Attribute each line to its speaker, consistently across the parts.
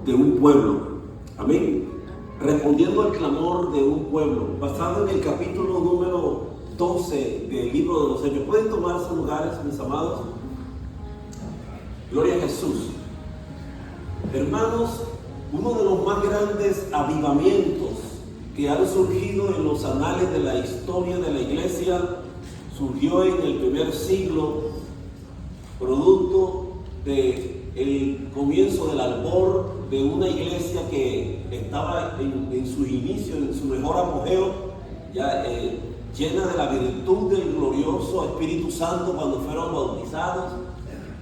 Speaker 1: de un pueblo. Amén. Respondiendo al clamor de un pueblo, basado en el capítulo número 12 del libro de los Hechos. ¿Pueden tomar sus lugares, mis amados? Gloria a Jesús. Hermanos, uno de los más grandes avivamientos que han surgido en los anales de la historia de la iglesia surgió en el primer siglo, producto del comienzo del albor de una iglesia que estaba en sus inicios, en su mejor apogeo, ya llena de la virtud del glorioso Espíritu Santo cuando fueron bautizados.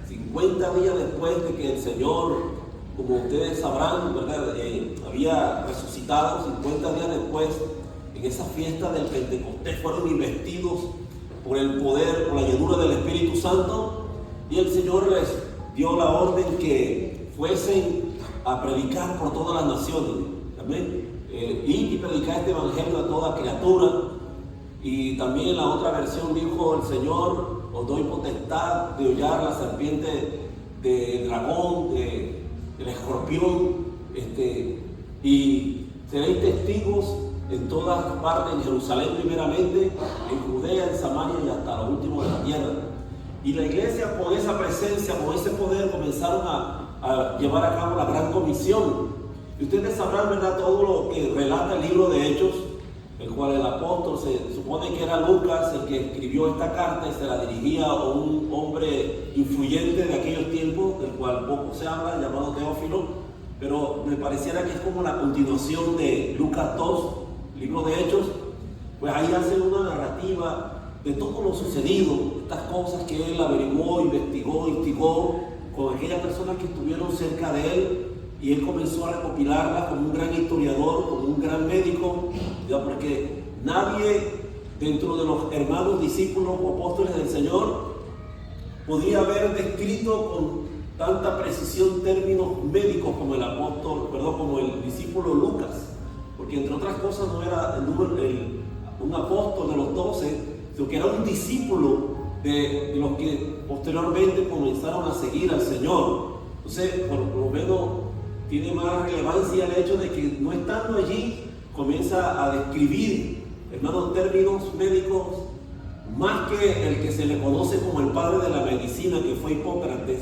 Speaker 1: 50 días después de que el Señor, como ustedes sabrán, ¿verdad? Había resucitado, 50 días después, en esa fiesta del Pentecostés, fueron investidos por el poder, por la llenura del Espíritu Santo, y el Señor les dio la orden que fuesen a predicar por todas las naciones. Amén. Ir y predicar este evangelio a toda criatura. Y también en la otra versión dijo el Señor: os doy potestad de hollar la serpiente del dragón, del escorpión, y seréis testigos en todas partes, en Jerusalén primeramente, en Judea, en Samaria y hasta lo último de la tierra. Y la iglesia, con esa presencia, con ese poder, comenzaron a llevar a cabo la gran comisión. Y ustedes sabrán, ¿verdad?, todo lo que relata el libro de Hechos, el cual el apóstol se supone que era Lucas el que escribió esta carta y se la dirigía a un hombre influyente de aquellos tiempos, del cual poco se habla, llamado Teófilo, pero me pareciera que es como la continuación de Lucas 2, libro de Hechos. Pues ahí hace una narrativa de todo lo sucedido, estas cosas que él averiguó, investigó, instigó con aquellas personas que estuvieron cerca de él, y él comenzó a recopilarlas como un gran historiador, como un gran médico, ¿ya? Porque nadie dentro de los hermanos discípulos o apóstoles del Señor podría haber descrito con tanta precisión términos médicos como el apóstol, como el discípulo Lucas, porque entre otras cosas no era un apóstol de los 12, sino que era un discípulo de los que posteriormente comenzaron a seguir al Señor. Entonces, por lo menos tiene más relevancia el hecho de que, no estando allí, comienza a describir, hermanos, términos médicos más que el que se le conoce como el padre de la medicina, que fue Hipócrates.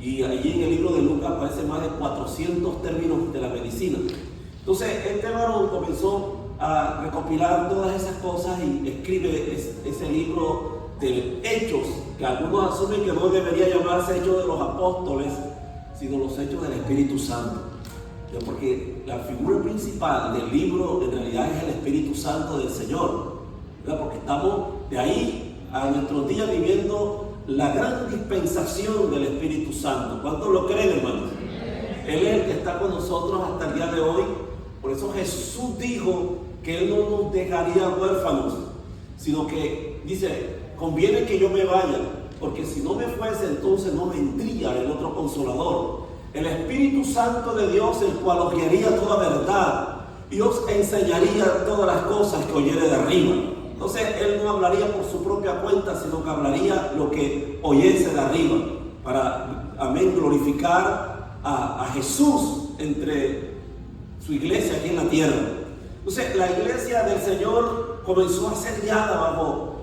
Speaker 1: Y allí en el libro de Lucas aparecen más de 400 términos de la medicina. Entonces, este varón comenzó a recopilar todas esas cosas y escribe ese libro de Hechos, que algunos asumen que no debería llamarse Hechos de los Apóstoles, sino los Hechos del Espíritu Santo. Porque la figura principal del libro en realidad es el Espíritu Santo del Señor, ¿verdad? Porque estamos de ahí a nuestros días viviendo la gran dispensación del Espíritu Santo. ¿Cuántos lo creen, hermanos? Él es el que está con nosotros hasta el día de hoy. Por eso Jesús dijo que Él no nos dejaría huérfanos, sino que dice: conviene que yo me vaya, porque si no me fuese, entonces no vendría el otro Consolador, el Espíritu Santo de Dios, el cual os guiaría toda verdad y os enseñaría todas las cosas que oyere de arriba. Entonces Él no hablaría por su propia cuenta, sino que hablaría lo que oyese de arriba, para, amén, glorificar a Jesús entre su iglesia aquí en la tierra. Entonces la iglesia del Señor comenzó a ser guiada bajo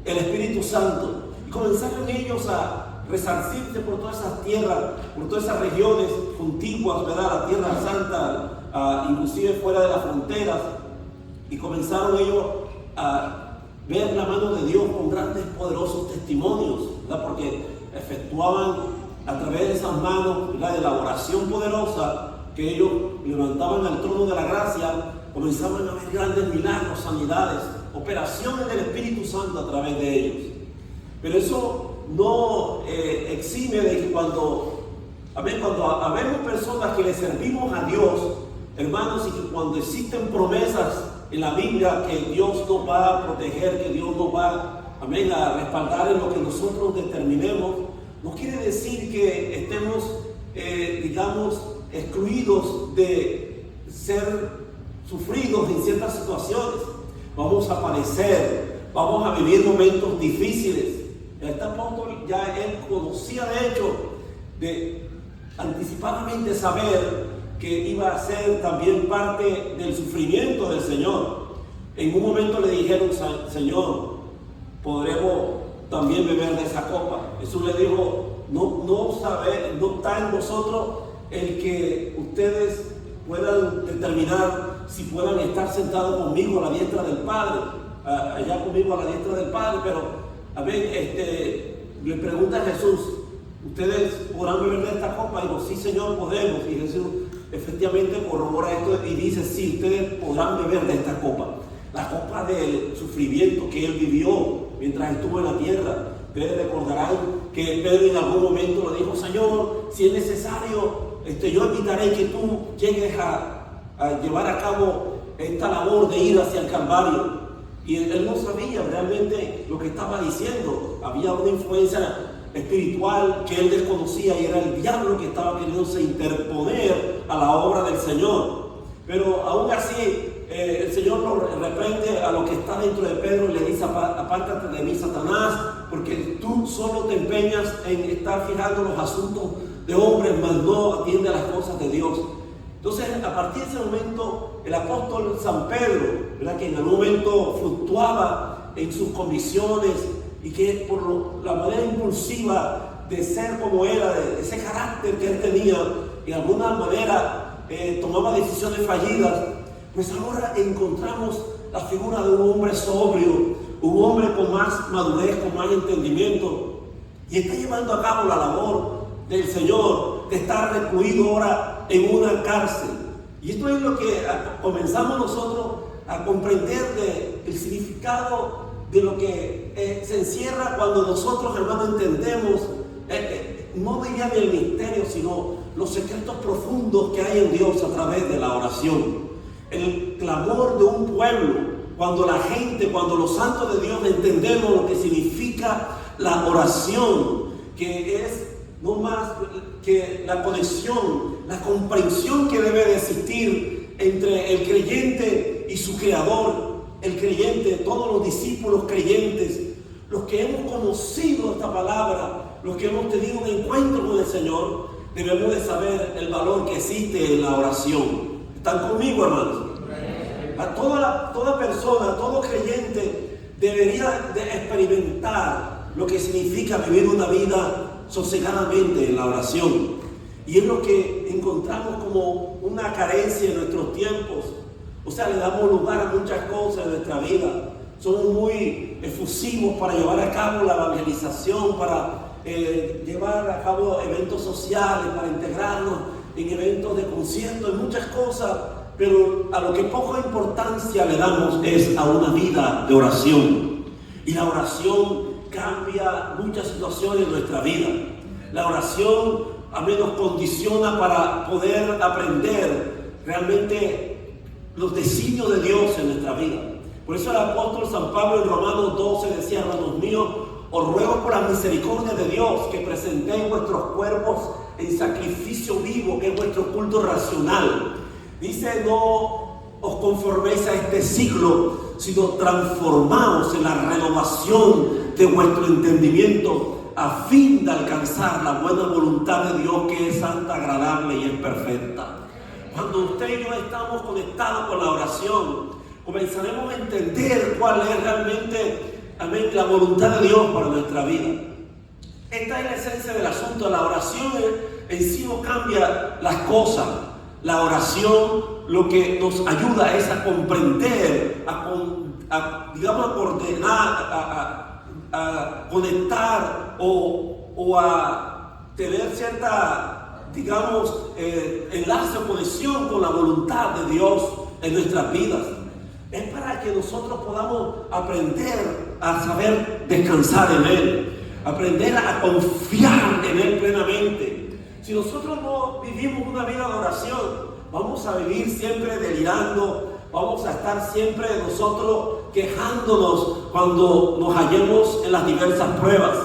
Speaker 1: el Espíritu Santo, y comenzaron ellos a resarcirse por todas esas tierras, por todas esas regiones contiguas, ¿verdad?, la Tierra Santa, inclusive fuera de las fronteras, y comenzaron ellos a ver la mano de Dios con grandes, poderosos testimonios, ¿verdad?, porque efectuaban a través de esas manos, ¿verdad?, de la oración poderosa que ellos levantaban al trono de la gracia, comenzaban a ver grandes milagros, sanidades, operaciones del Espíritu Santo a través de ellos. Pero eso no exime de que cuando habemos personas que le servimos a Dios, hermanos, y que cuando existen promesas en la Biblia que Dios nos va a proteger, que Dios nos va, amén, a respaldar en lo que nosotros determinemos, no quiere decir que estemos, digamos, excluidos de ser sufridos en ciertas situaciones. Vamos a padecer, vamos a vivir momentos difíciles. Este apóstol ya él conocía, de hecho, de anticipadamente saber que iba a ser también parte del sufrimiento del Señor. En un momento le dijeron: Señor, ¿podremos también beber de esa copa? Jesús le dijo: no está en vosotros el que ustedes puedan determinar si puedan estar sentados conmigo a la diestra del Padre, allá conmigo a la diestra del Padre. Pero, le pregunta a Jesús: ¿ustedes podrán beber de esta copa? Y digo: sí, Señor, podemos. Y Jesús efectivamente corrobora esto y dice: sí, ustedes podrán beber de esta copa. La copa del sufrimiento que él vivió mientras estuvo en la tierra. Ustedes recordarán que Pedro en algún momento le dijo: Señor, si es necesario, yo evitaré que tú llegues a llevar a cabo esta labor de ir hacia el Calvario. Y él no sabía realmente lo que estaba diciendo. Había una influencia espiritual que él desconocía, y era el diablo que estaba queriéndose interponer a la obra del Señor. Pero aún así, el Señor lo reprende a lo que está dentro de Pedro y le dice: apártate de mí, Satanás, porque tú solo te empeñas en estar fijando los asuntos de hombres, mas no atiende a las cosas de Dios. Entonces, a partir de ese momento, el apóstol San Pedro, ¿verdad?, que en algún momento fluctuaba en sus convicciones y que por la manera impulsiva de ser como era, de ese carácter que él tenía, de alguna manera tomaba decisiones fallidas, pues ahora encontramos la figura de un hombre sobrio, un hombre con más madurez, con más entendimiento, y está llevando a cabo la labor del Señor, de estar recluido ahora en una cárcel. Y esto es lo que comenzamos nosotros a comprender del significado de lo que se encierra cuando nosotros, hermanos, entendemos, no diría del misterio, sino los secretos profundos que hay en Dios a través de la oración. El clamor de un pueblo, cuando la gente, cuando los santos de Dios entendemos lo que significa la oración, que es no más que la conexión, la comprensión que debe de existir entre el creyente y su Creador. El creyente, todos los discípulos creyentes, los que hemos conocido esta palabra, los que hemos tenido un encuentro con el Señor, debemos de saber el valor que existe en la oración. ¿Están conmigo, hermanos? A toda persona, todo creyente debería de experimentar lo que significa vivir una vida sosegadamente en la oración. Y es lo que encontramos como una carencia en nuestros tiempos. O sea, le damos lugar a muchas cosas en nuestra vida. Somos muy efusivos para llevar a cabo la evangelización, para llevar a cabo eventos sociales, para integrarnos en eventos de conciertos, en muchas cosas. Pero a lo que poca importancia le damos es a una vida de oración. Y la oración cambia muchas situaciones en nuestra vida. La oración al menos condiciona para poder aprender realmente los designios de Dios en nuestra vida. Por eso el apóstol San Pablo en Romanos 12 decía: hermanos míos, os ruego por la misericordia de Dios que presentéis vuestros cuerpos en sacrificio vivo, que es vuestro culto racional. Dice: no os conforméis a este siglo, sino transformaos en la renovación de vuestro entendimiento, a fin de alcanzar la buena voluntad de Dios, que es santa, agradable y es perfecta. Cuando usted y yo estamos conectados con la oración, comenzaremos a entender cuál es realmente, amén, la voluntad de Dios para nuestra vida. Esta es la esencia del asunto. La oración en sí no cambia las cosas. La oración lo que nos ayuda es a comprender, digamos, a coordinar, a conectar o a tener cierta, digamos, enlace o conexión con la voluntad de Dios en nuestras vidas. Es para que nosotros podamos aprender a saber descansar en Él, aprender a confiar en Él plenamente. Si nosotros no vivimos una vida de oración, vamos a vivir siempre delirando, vamos a estar siempre nosotros quejándonos cuando nos hallemos en las diversas pruebas.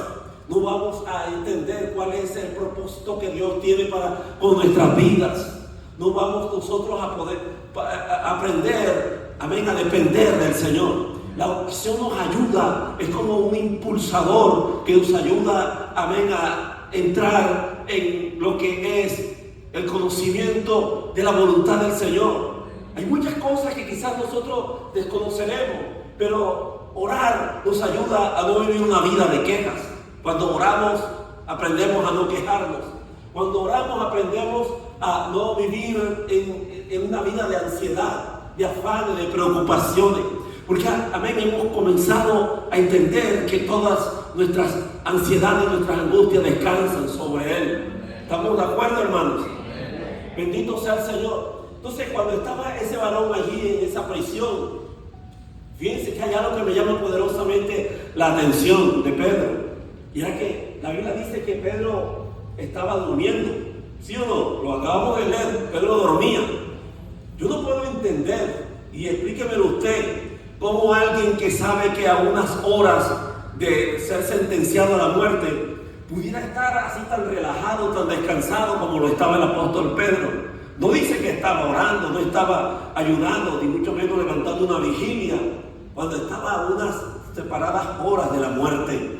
Speaker 1: No vamos a entender cuál es el propósito que Dios tiene con nuestras vidas. No vamos nosotros a poder aprender, amén, a depender del Señor. La oración nos ayuda, es como un impulsador que nos ayuda, amén, a entrar en lo que es el conocimiento de la voluntad del Señor. Hay muchas cosas que quizás nosotros desconoceremos, pero orar nos ayuda a no vivir una vida de quejas. Cuando oramos, aprendemos a no quejarnos. Cuando oramos, aprendemos a no vivir en una vida de ansiedad, de afanes, de preocupaciones. Porque, amén, hemos comenzado a entender que todas nuestras ansiedades, nuestras angustias descansan sobre Él. ¿Estamos de acuerdo, hermanos? Bendito sea el Señor. Entonces, cuando estaba ese varón allí en esa prisión, fíjense que hay algo que me llama poderosamente la atención de Pedro. Y era que la Biblia dice que Pedro estaba durmiendo. ¿Sí o no? Lo acabamos de leer. Pedro dormía. Yo no puedo entender, y explíquemelo usted, cómo alguien que sabe que a unas horas de ser sentenciado a la muerte pudiera estar así tan relajado, tan descansado como lo estaba el apóstol Pedro. No dice que estaba orando, no estaba ayudando, ni mucho menos levantando una vigilia, cuando estaba a unas separadas horas de la muerte.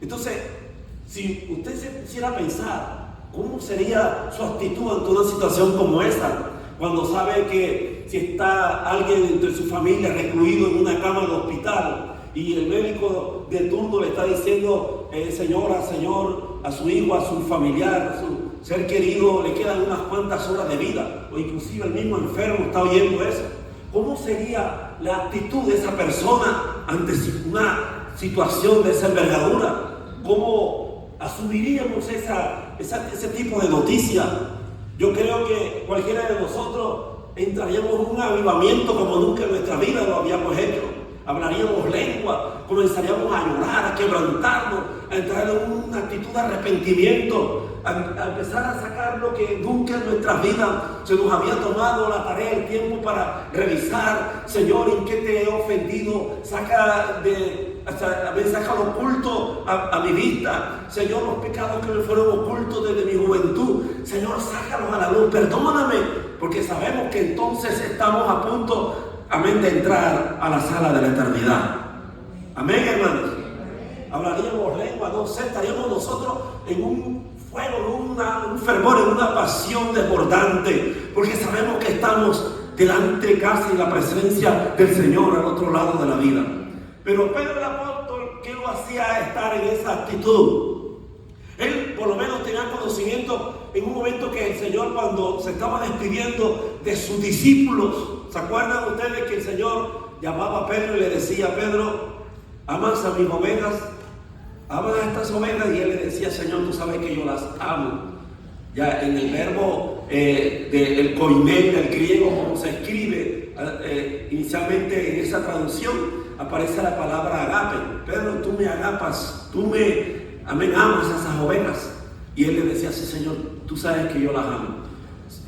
Speaker 1: Entonces, si usted se quisiera pensar, ¿cómo sería su actitud ante una situación como esta? Cuando sabe que si está alguien entre su familia recluido en una cama de hospital y el médico de turno le está diciendo, señora, señor, a su hijo, a su familiar, a su ser querido, le quedan unas cuantas horas de vida, o inclusive el mismo enfermo está oyendo eso. ¿Cómo sería la actitud de esa persona ante una situación de esa envergadura? ¿Cómo asumiríamos ese tipo de noticia? Yo creo que cualquiera de nosotros entraríamos en un avivamiento como nunca en nuestra vida lo habíamos hecho. Hablaríamos lengua, comenzaríamos a llorar, a quebrantarnos, a entrar en una actitud de arrepentimiento, a empezar a sacar lo que nunca en nuestras vidas se nos había tomado la tarea, el tiempo para revisar. Señor, ¿en qué te he ofendido? Saca lo oculto a mi vista. Señor, los pecados que me fueron ocultos desde mi juventud, Señor, sácalos a la luz, perdóname, porque sabemos que entonces estamos a punto, amén, de entrar a la sala de la eternidad. Amén, hermanos. Hablaríamos lengua, no sé, estaríamos nosotros en un fuego, en un fervor, en una pasión desbordante, porque sabemos que estamos delante casi de la presencia del Señor al otro lado de la vida. Pero Pedro el apóstol, ¿qué lo hacía estar en esa actitud? Él por lo menos tenía conocimiento en un momento que el Señor, cuando se estaba despidiendo de sus discípulos, ¿se acuerdan ustedes que el Señor llamaba a Pedro y le decía, Pedro, ¿amas a mis ovejas? ¿Amas a estas ovejas? Y él le decía, Señor, tú sabes que yo las amo. Ya en el verbo del koiné, del griego, como se escribe inicialmente en esa traducción, aparece la palabra agape. Pedro, tú me agapas, tú me amas a esas ovejas. Y él le decía, sí, Señor, tú sabes que yo las amo.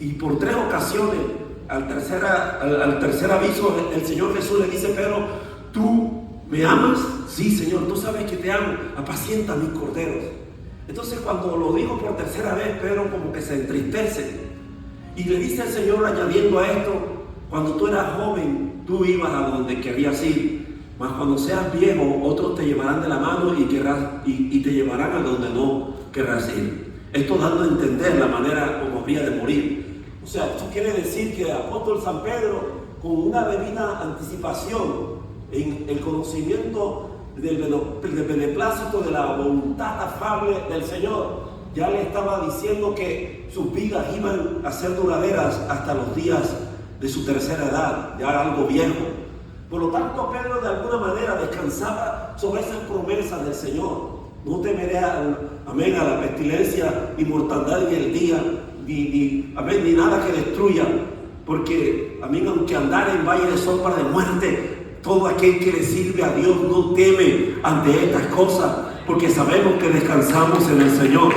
Speaker 1: Y por 3 ocasiones, al tercer aviso, el Señor Jesús le dice, Pedro, ¿tú me amas? Sí, Señor, tú sabes que te amo, apacienta mis corderos. Entonces, cuando lo digo por 3ª vez, Pedro como que se entristece y le dice al Señor, añadiendo a esto, cuando tú eras joven, tú ibas a donde querías ir, mas cuando seas viejo, otros te llevarán de la mano y te llevarán a donde no querrás ir. Esto dando a entender la manera como habría de morir. O sea, esto quiere decir que el apóstol San Pedro, con una debida anticipación en el conocimiento del beneplácito de la voluntad afable del Señor, ya le estaba diciendo que sus vidas iban a ser duraderas hasta los días de su tercera edad, ya algo viejo. Por lo tanto, Pedro de alguna manera descansaba sobre esas promesas del Señor. No temeré amén, a la pestilencia y mortandad en el día, ni nada que destruya, porque amén, aunque andar en valle de sombra de muerte, todo aquel que le sirve a Dios no teme ante estas cosas, porque sabemos que descansamos en el Señor.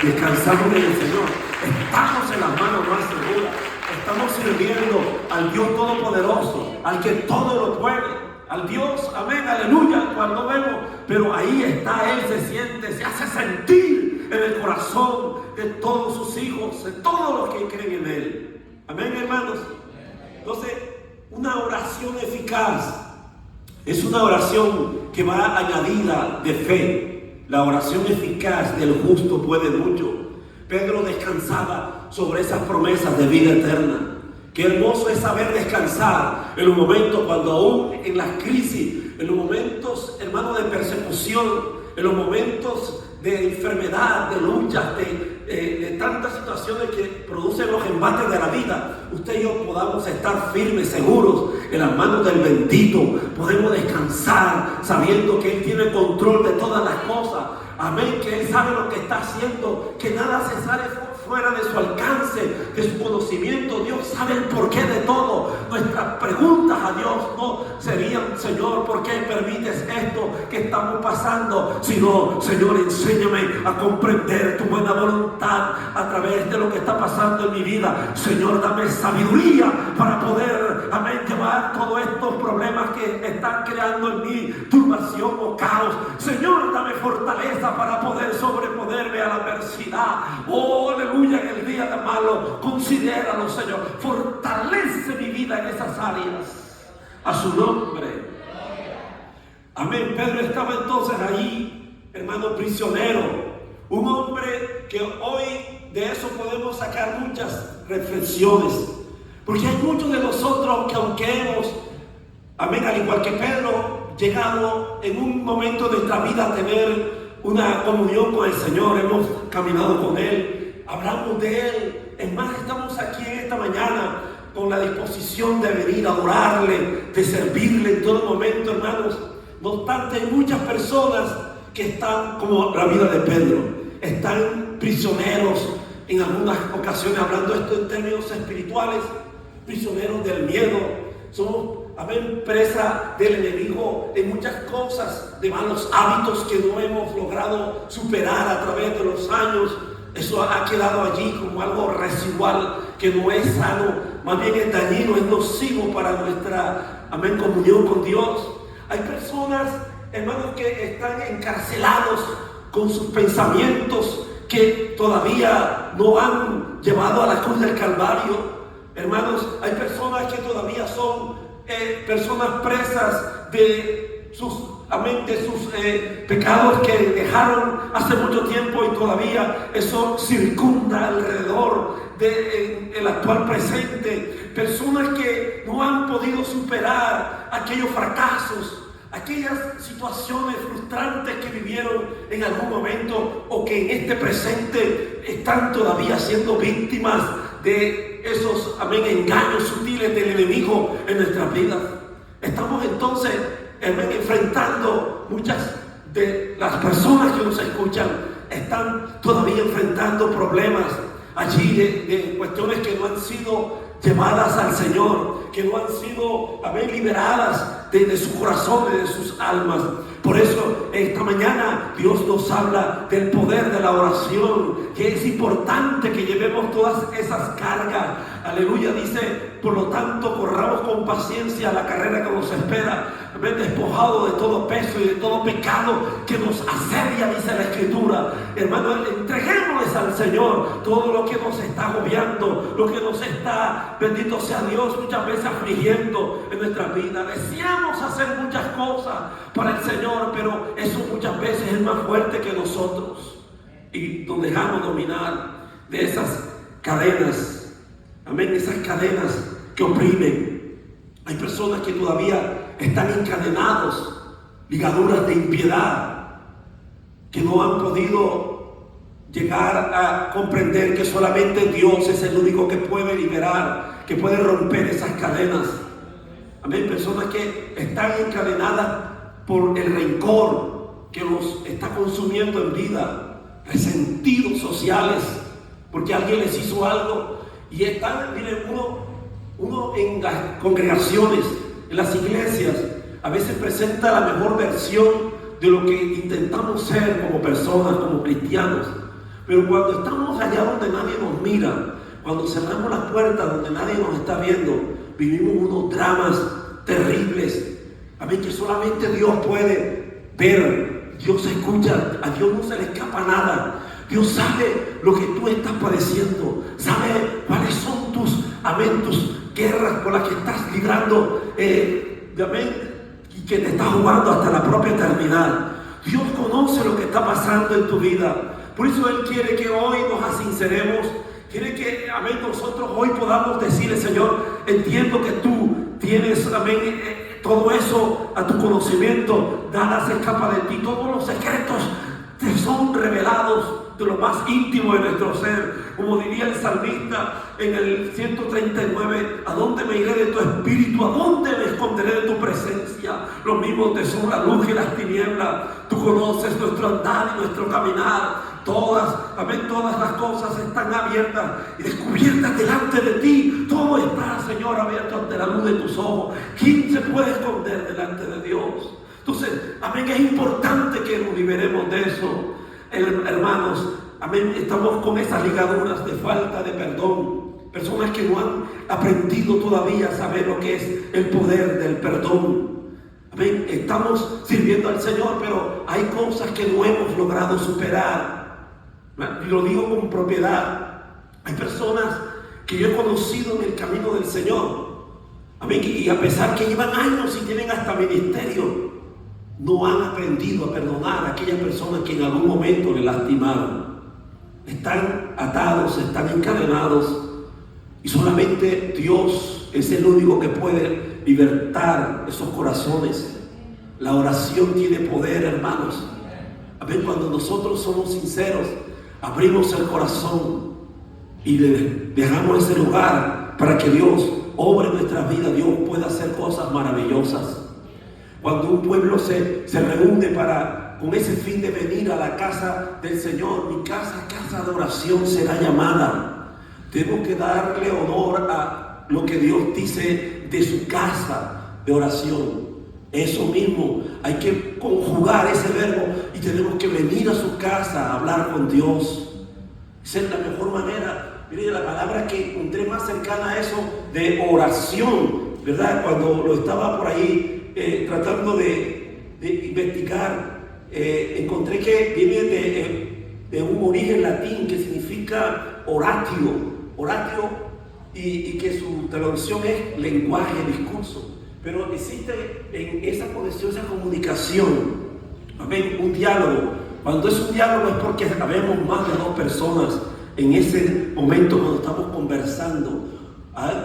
Speaker 1: Descansamos en el Señor. Estamos en las manos más seguras. Estamos sirviendo al Dios Todopoderoso, al que todo lo puede, al Dios, amén, aleluya, cuando vemos, pero ahí está Él, se siente, se hace sentir en el corazón de todos sus hijos, de todos los que creen en Él. Amén, hermanos. Entonces, una oración eficaz es una oración que va añadida de fe. La oración eficaz del justo puede mucho. Pedro descansaba sobre esas promesas de vida eterna. Qué hermoso es saber descansar en los momentos cuando aún en las crisis, en los momentos, hermano, de persecución, en los momentos de enfermedad, de luchas, de tantas situaciones que producen los embates de la vida, usted y yo podamos estar firmes, seguros en las manos del bendito. Podemos descansar sabiendo que Él tiene control de todas las cosas. Amén, que Él sabe lo que está haciendo, que nada se sale fuera de su alcance, de su conocimiento. Dios sabe el porqué de todo. Nuestras preguntas a Dios no serían: Señor, ¿por qué permites esto que estamos pasando? Sino: Señor, enséñame a comprender tu buena voluntad a través de lo que está pasando en mi vida. Señor, dame sabiduría para poder, amén, llevar todos estos problemas que están creando en mí turbación o caos. Señor, dame fortaleza para poder sobreponerme a la adversidad. Oh, aleluya, en el día de malo. Considéralo, Señor. Fortalece mi vida en esas áreas. A su nombre. Amén. Pedro estaba entonces ahí, hermano, prisionero. Un hombre que hoy de eso podemos sacar muchas reflexiones. Porque hay muchos de nosotros que, aunque hemos, amén, al igual que Pedro, llegado en un momento de nuestra vida a tener una comunión con el Señor, hemos caminado con Él, hablamos de Él. Es más, estamos aquí en esta mañana con la disposición de venir a adorarle, de servirle en todo momento, hermanos. No obstante, hay muchas personas que están como la vida de Pedro, están prisioneros en algunas ocasiones, hablando esto en términos espirituales, prisioneros del miedo. Somos, amén, presa del enemigo en muchas cosas, de malos hábitos que no hemos logrado superar a través de los años. Eso ha quedado allí como algo residual que no es sano, más bien es dañino, es nocivo para nuestra, amén, comunión con Dios. Hay personas, hermanos, que están encarcelados con sus pensamientos que todavía no han llevado a la cruz del Calvario. Hermanos, hay personas que todavía son personas presas de sus, amén, de sus pecados que dejaron hace mucho tiempo, y todavía eso circunda alrededor del actual presente. Personas que no han podido superar aquellos fracasos, aquellas situaciones frustrantes que vivieron en algún momento, o que en este presente están todavía siendo víctimas de esos, amén, engaños sutiles del enemigo en nuestras vidas. Estamos entonces, amén, enfrentando, muchas de las personas que nos escuchan están todavía enfrentando problemas allí de cuestiones que no han sido llevadas al Señor, que no han sido, amén, liberadas de su corazón y de sus almas. Por eso esta mañana Dios nos habla del poder de la oración, que es importante que llevemos todas esas cargas. Aleluya, dice: por lo tanto, corramos con paciencia la carrera que nos espera, despojado de todo peso y de todo pecado que nos asedia, dice la Escritura. Hermano, entreguémosles al Señor todo lo que nos está agobiando, lo que nos está, bendito sea Dios, muchas veces afligiendo en nuestra vida. Deseamos hacer muchas cosas para el Señor, pero eso muchas veces es más fuerte que nosotros, y nos dejamos dominar de esas cadenas, amén, esas cadenas que oprimen. Hay personas que todavía están encadenados, ligaduras de impiedad, que no han podido llegar a comprender que solamente Dios es el único que puede liberar, que puede romper esas cadenas. Amén. Personas que están encadenadas por el rencor que los está consumiendo en vida, resentidos sociales porque alguien les hizo algo, y están, miren, uno en las congregaciones, en las iglesias, a veces presenta la mejor versión de lo que intentamos ser como personas, como cristianos, pero cuando estamos allá donde nadie nos mira, cuando cerramos las puertas donde nadie nos está viendo, vivimos unos dramas terribles, amén, que solamente Dios puede ver. Dios escucha, a Dios no se le escapa nada. Dios sabe lo que tú estás padeciendo, sabe cuáles son tus, amén, tus guerras por las que estás librando, amén, y que te estás jugando hasta la propia eternidad. Dios conoce lo que está pasando en tu vida. Por eso Él quiere que hoy nos asinceremos, Tiene que, amén, nosotros hoy podamos decirle, Señor, entiendo que tú tienes, amén, todo eso a tu conocimiento, nada se escapa de ti, todos los secretos te son revelados de lo más íntimo de nuestro ser. Como diría el salmista en el 139, ¿a dónde me iré de tu espíritu? ¿A dónde me esconderé de tu presencia? Lo mismo te son la luz y las tinieblas. Tú conoces nuestro andar y nuestro caminar. Todas, amén, todas las cosas están abiertas y descubiertas delante de ti. Todo está, Señor, abierto ante la luz de tus ojos. ¿Quién se puede esconder delante de Dios? Entonces, amén, es importante que nos liberemos de eso. Hermanos, amén, estamos con esas ligaduras de falta de perdón. Personas que no han aprendido todavía a saber lo que es el poder del perdón. Amén, estamos sirviendo al Señor, pero hay cosas que no hemos logrado superar. Y lo digo con propiedad. Hay personas que yo he conocido en el camino del Señor, amén, y a pesar que llevan años y tienen hasta ministerio, no han aprendido a perdonar a aquellas personas que en algún momento le lastimaron. Están atados, están encadenados, y solamente Dios es el único que puede libertar esos corazones. La oración tiene poder, hermanos. Amén. Cuando nosotros somos sinceros, abrimos el corazón y le dejamos ese lugar para que Dios obre en nuestras vidas, Dios puede hacer cosas maravillosas. Cuando un pueblo se reúne con ese fin de venir a la casa del Señor, mi casa, casa de oración será llamada. Tengo que darle honor a lo que Dios dice de su casa de oración. Eso mismo, hay que conjugar ese verbo y tenemos que venir a su casa a hablar con Dios. Esa es la mejor manera. Mire, la palabra que encontré más cercana a eso de oración, ¿verdad? Cuando lo estaba por ahí tratando de investigar, encontré que viene de un origen latín que significa oratio, y que su traducción es lenguaje, discurso. Pero existe en esa conexión, esa comunicación, amén, un diálogo. Cuando es un diálogo es porque habemos más de dos personas en ese momento cuando estamos conversando.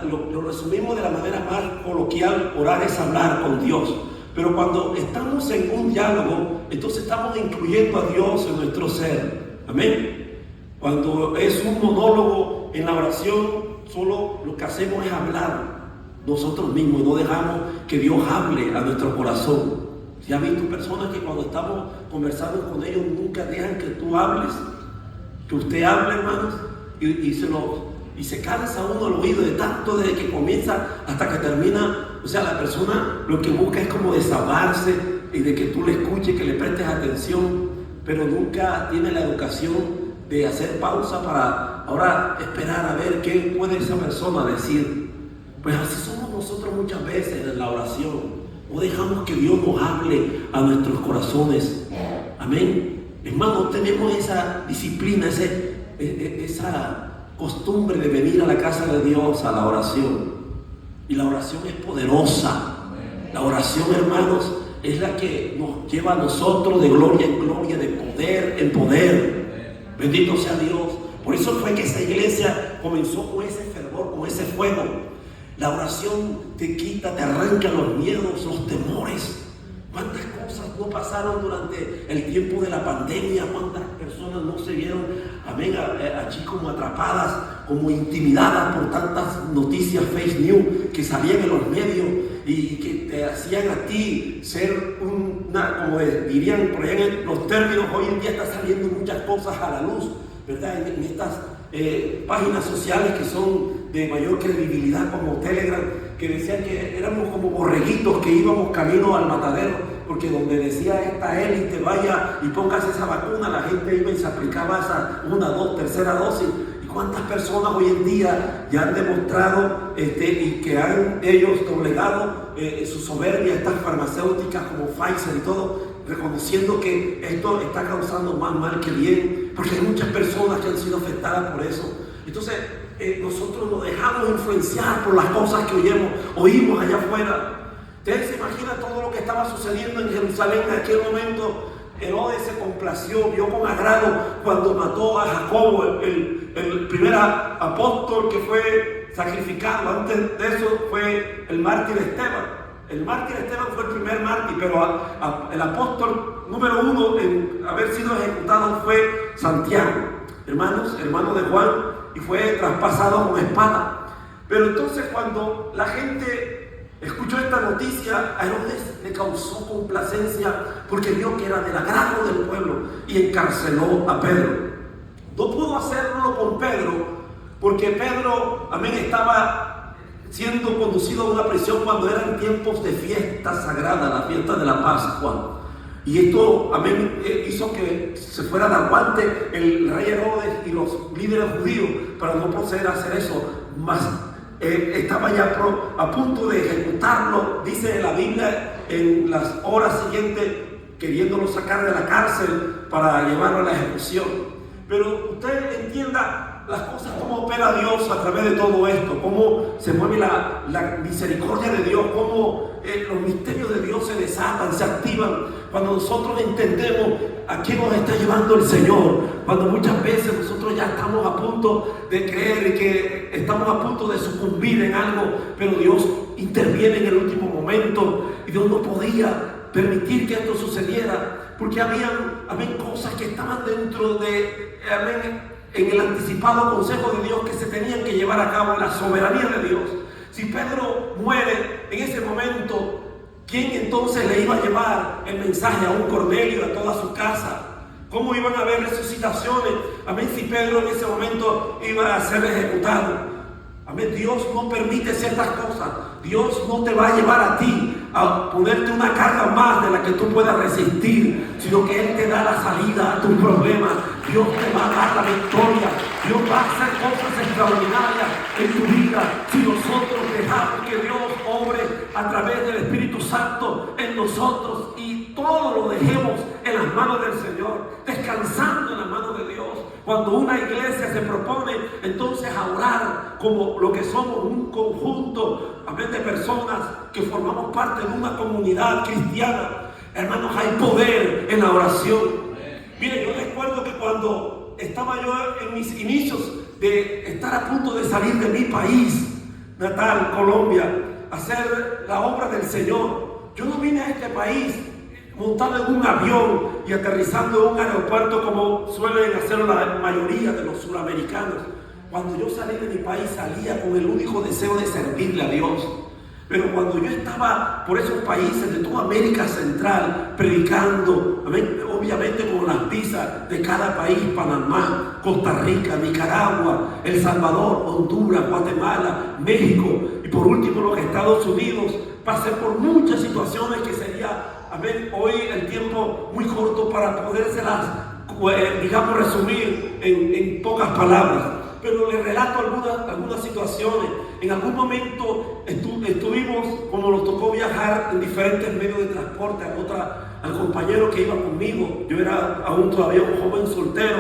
Speaker 1: Lo resumimos de la manera más coloquial: orar es hablar con Dios. Pero cuando estamos en un diálogo, entonces estamos incluyendo a Dios en nuestro ser. Amén. Cuando es un monólogo en la oración, solo lo que hacemos es hablar nosotros mismos y no dejamos que Dios hable a nuestro corazón. ¿Sí has visto personas que cuando estamos conversando con ellos nunca dejan que tú hables? Que usted hable, hermanos, y se cansa uno el oído de tanto desde que comienza hasta que termina. O sea, la persona lo que busca es como desahogarse y de que tú le escuches, que le prestes atención, pero nunca tiene la educación de hacer pausa para ahora esperar a ver qué puede esa persona decir. Pues así somos nosotros muchas veces en la oración. No dejamos que Dios nos hable a nuestros corazones. Amén. Hermano, tenemos esa disciplina, esa costumbre de venir a la casa de Dios a la oración. Y la oración es poderosa. La oración, hermanos, es la que nos lleva a nosotros de gloria en gloria, de poder en poder. Bendito sea Dios. Por eso fue que esa iglesia comenzó con ese fervor, con ese fuego. La oración te quita, te arranca los miedos, los temores. ¿Cuántas cosas no pasaron durante el tiempo de la pandemia? ¿Cuántas personas no se vieron, amén, allí como atrapadas, como intimidadas por tantas noticias fake news que salían en los medios y que te hacían a ti ser como dirían por allá en los términos, hoy en día está saliendo muchas cosas a la luz, ¿verdad? En estas páginas sociales que son de mayor credibilidad, como Telegram, que decían que éramos como borreguitos que íbamos camino al matadero, porque donde decía esta élite vaya y póngase esa vacuna, la gente iba y se aplicaba esa 1, 2, tercera dosis. ¿Y cuántas personas hoy en día ya han demostrado y que han ellos doblegado su soberbia, estas farmacéuticas como Pfizer y todo, reconociendo que esto está causando más mal que bien, porque hay muchas personas que han sido afectadas por eso? Entonces nosotros nos dejamos influenciar por las cosas que oímos allá afuera. Ustedes se imaginan todo lo que estaba sucediendo en Jerusalén en aquel momento. Herodes se complació, vio con agrado cuando mató a Jacobo, el primer apóstol que fue sacrificado. Antes de eso fue el mártir Esteban. El mártir Esteban fue el primer mártir, pero el apóstol número 1 en haber sido ejecutado fue Santiago, hermano de Juan, y fue traspasado con espada. Pero entonces cuando la gente escuchó esta noticia, a Herodes le causó complacencia porque vio que era del agrado del pueblo y encarceló a Pedro. No pudo hacerlo con Pedro porque Pedro, estaba siendo conducido a una prisión cuando eran tiempos de fiesta sagrada, la fiesta de la Pascua. Y esto, hizo que se fuera de aguante el rey Herodes y los líderes judíos para no proceder a hacer eso. Mas estaba ya a punto de ejecutarlo, dice la Biblia, en las horas siguientes, queriéndolo sacar de la cárcel para llevarlo a la ejecución. Pero usted entienda las cosas, cómo opera Dios a través de todo esto, cómo se mueve la misericordia de Dios, cómo los misterios de Dios se desatan, se activan cuando nosotros entendemos a quién nos está llevando el Señor. Cuando muchas veces nosotros ya estamos a punto de creer y que estamos a punto de sucumbir en algo, pero Dios interviene en el último momento y Dios no podía permitir que esto sucediera porque habían cosas que estaban dentro de en el anticipado consejo de Dios que se tenían que llevar a cabo en la soberanía de Dios. Si Pedro muere en ese momento, ¿quién entonces le iba a llevar el mensaje a un Cornelio, a toda su casa? ¿Cómo iban a haber resucitaciones? Si Pedro en ese momento iba a ser ejecutado. Dios no permite ciertas cosas. Dios no te va a llevar a ti a ponerte una carga más de la que tú puedas resistir, sino que Él te da la salida a tus problemas. Dios te va a dar la victoria. Dios va a hacer cosas extraordinarias en tu vida si nosotros dejamos que Dios obre a través del Espíritu Santo en nosotros y todo lo dejemos en las manos del Señor, descansando en las manos de Dios. Cuando una iglesia se propone entonces a orar como lo que somos, un conjunto de personas que formamos parte de una comunidad cristiana, hermanos, hay poder en la oración. Mire, yo recuerdo que cuando estaba yo en mis inicios de estar a punto de salir de mi país natal, Colombia, a hacer la obra del Señor, yo no vine a este país montado en un avión y aterrizando en un aeropuerto como suelen hacerlo la mayoría de los suramericanos. Cuando yo salí de mi país, salía con el único deseo de servirle a Dios. Pero cuando yo estaba por esos países de toda América Central predicando, obviamente con las visas de cada país, Panamá, Costa Rica, Nicaragua, El Salvador, Honduras, Guatemala, México y por último los Estados Unidos, pasé por muchas situaciones que sería, hoy el tiempo muy corto para podérselas, resumir en pocas palabras. Pero le relato algunas situaciones. En algún momento estuvimos, como nos tocó viajar en diferentes medios de transporte, al compañero que iba conmigo. Yo era aún todavía un joven soltero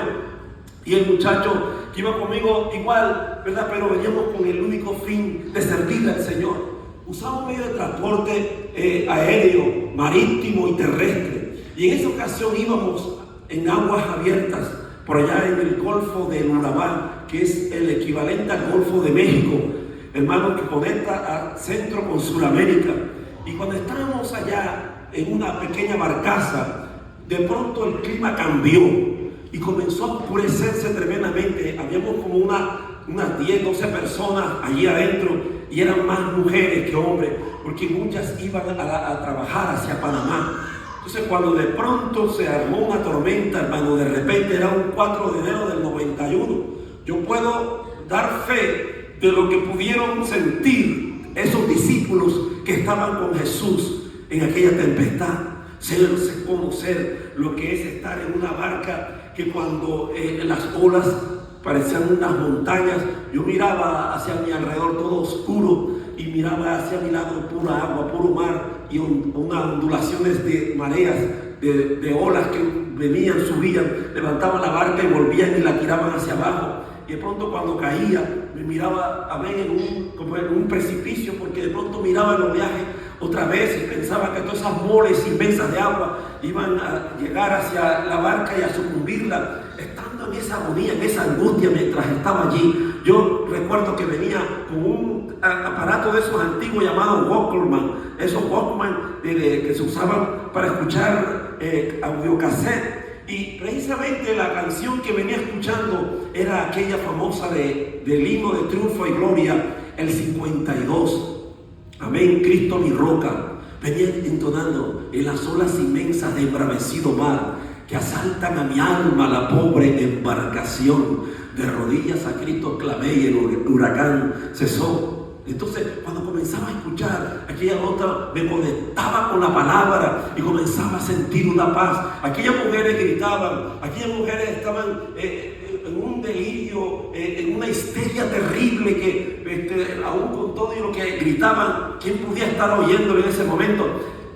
Speaker 1: y el muchacho que iba conmigo igual, ¿verdad? Pero veníamos con el único fin de servirle al Señor. Usamos medio de transporte aéreo, marítimo y terrestre. Y en esa ocasión íbamos en aguas abiertas, por allá en el Golfo del Urabá, que es el equivalente al Golfo de México, hermano, que conecta a Centro con Sudamérica. Y cuando estábamos allá en una pequeña barcaza, de pronto el clima cambió y comenzó a oscurecerse tremendamente. Habíamos como unas 10, 12 personas allí adentro y eran más mujeres que hombres, porque muchas iban a trabajar hacia Panamá. Entonces cuando de pronto se armó una tormenta, hermano, de repente era un 4 de enero del 91. Yo puedo dar fe de lo que pudieron sentir esos discípulos que estaban con Jesús en aquella tempestad. Conocer lo que es estar en una barca que cuando las olas parecían unas montañas, yo miraba hacia mi alrededor todo oscuro y miraba hacia mi lado pura agua, puro mar y unas ondulaciones de mareas, de olas que venían, subían, levantaban la barca y volvían y la tiraban hacia abajo. Y de pronto cuando caía me miraba como en un precipicio, porque de pronto miraba el oleaje Otra vez pensaba que todas esas moles inmensas de agua iban a llegar hacia la barca y a sucumbirla. Estando en esa agonía, en esa angustia mientras estaba allí, yo recuerdo que venía con un aparato de esos antiguos llamado Walkman, esos Walkman que se usaban para escuchar audiocassette. Y precisamente la canción que venía escuchando era aquella famosa del himno de triunfo y gloria, el 52. Amén, Cristo mi roca. Venía entonando en las olas inmensas de embravecido mar que asaltan a mi alma la pobre embarcación. De rodillas a Cristo clamé y el huracán cesó. Entonces, cuando comenzaba a escuchar aquella nota, me conectaba con la palabra y comenzaba a sentir una paz. Aquellas mujeres gritaban, aquellas mujeres estaban en un delirio, en una histeria terrible que aún con todo y lo que gritaban, ¿quién podía estar oyéndolo en ese momento?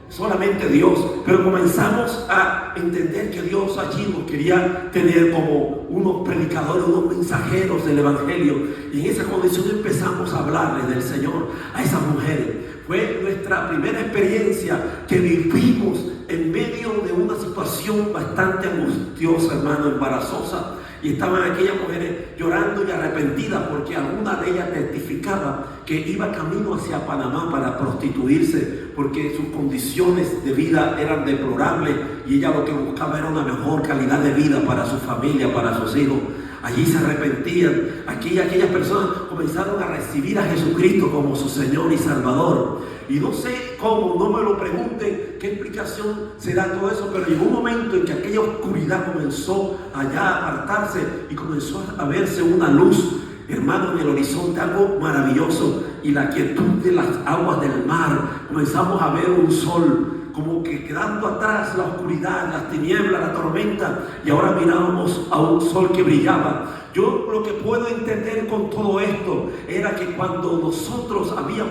Speaker 1: Solamente Dios. Pero comenzamos a entender que Dios allí nos quería tener como unos predicadores, unos mensajeros del Evangelio. Y en esa condición empezamos a hablarle del Señor a esas mujeres. Fue nuestra primera experiencia que vivimos en medio de una situación bastante angustiosa, hermano, embarazosa. Y estaban aquellas mujeres llorando y arrepentidas porque alguna de ellas testificaba que iba camino hacia Panamá para prostituirse porque sus condiciones de vida eran deplorables y ella lo que buscaba era una mejor calidad de vida para su familia, para sus hijos. Allí se arrepentían. Aquí aquellas personas comenzaron a recibir a Jesucristo como su Señor y Salvador. Y no sé cómo, no me lo pregunten qué explicación será todo eso, pero llegó un momento en que aquella oscuridad comenzó allá a apartarse y comenzó a verse una luz, hermano, en el horizonte, algo maravilloso. Y la quietud de las aguas del mar, comenzamos a ver un sol como que quedando atrás la oscuridad, las tinieblas, la tormenta, y ahora mirábamos a un sol que brillaba. Yo lo que puedo entender con todo esto era que cuando nosotros habían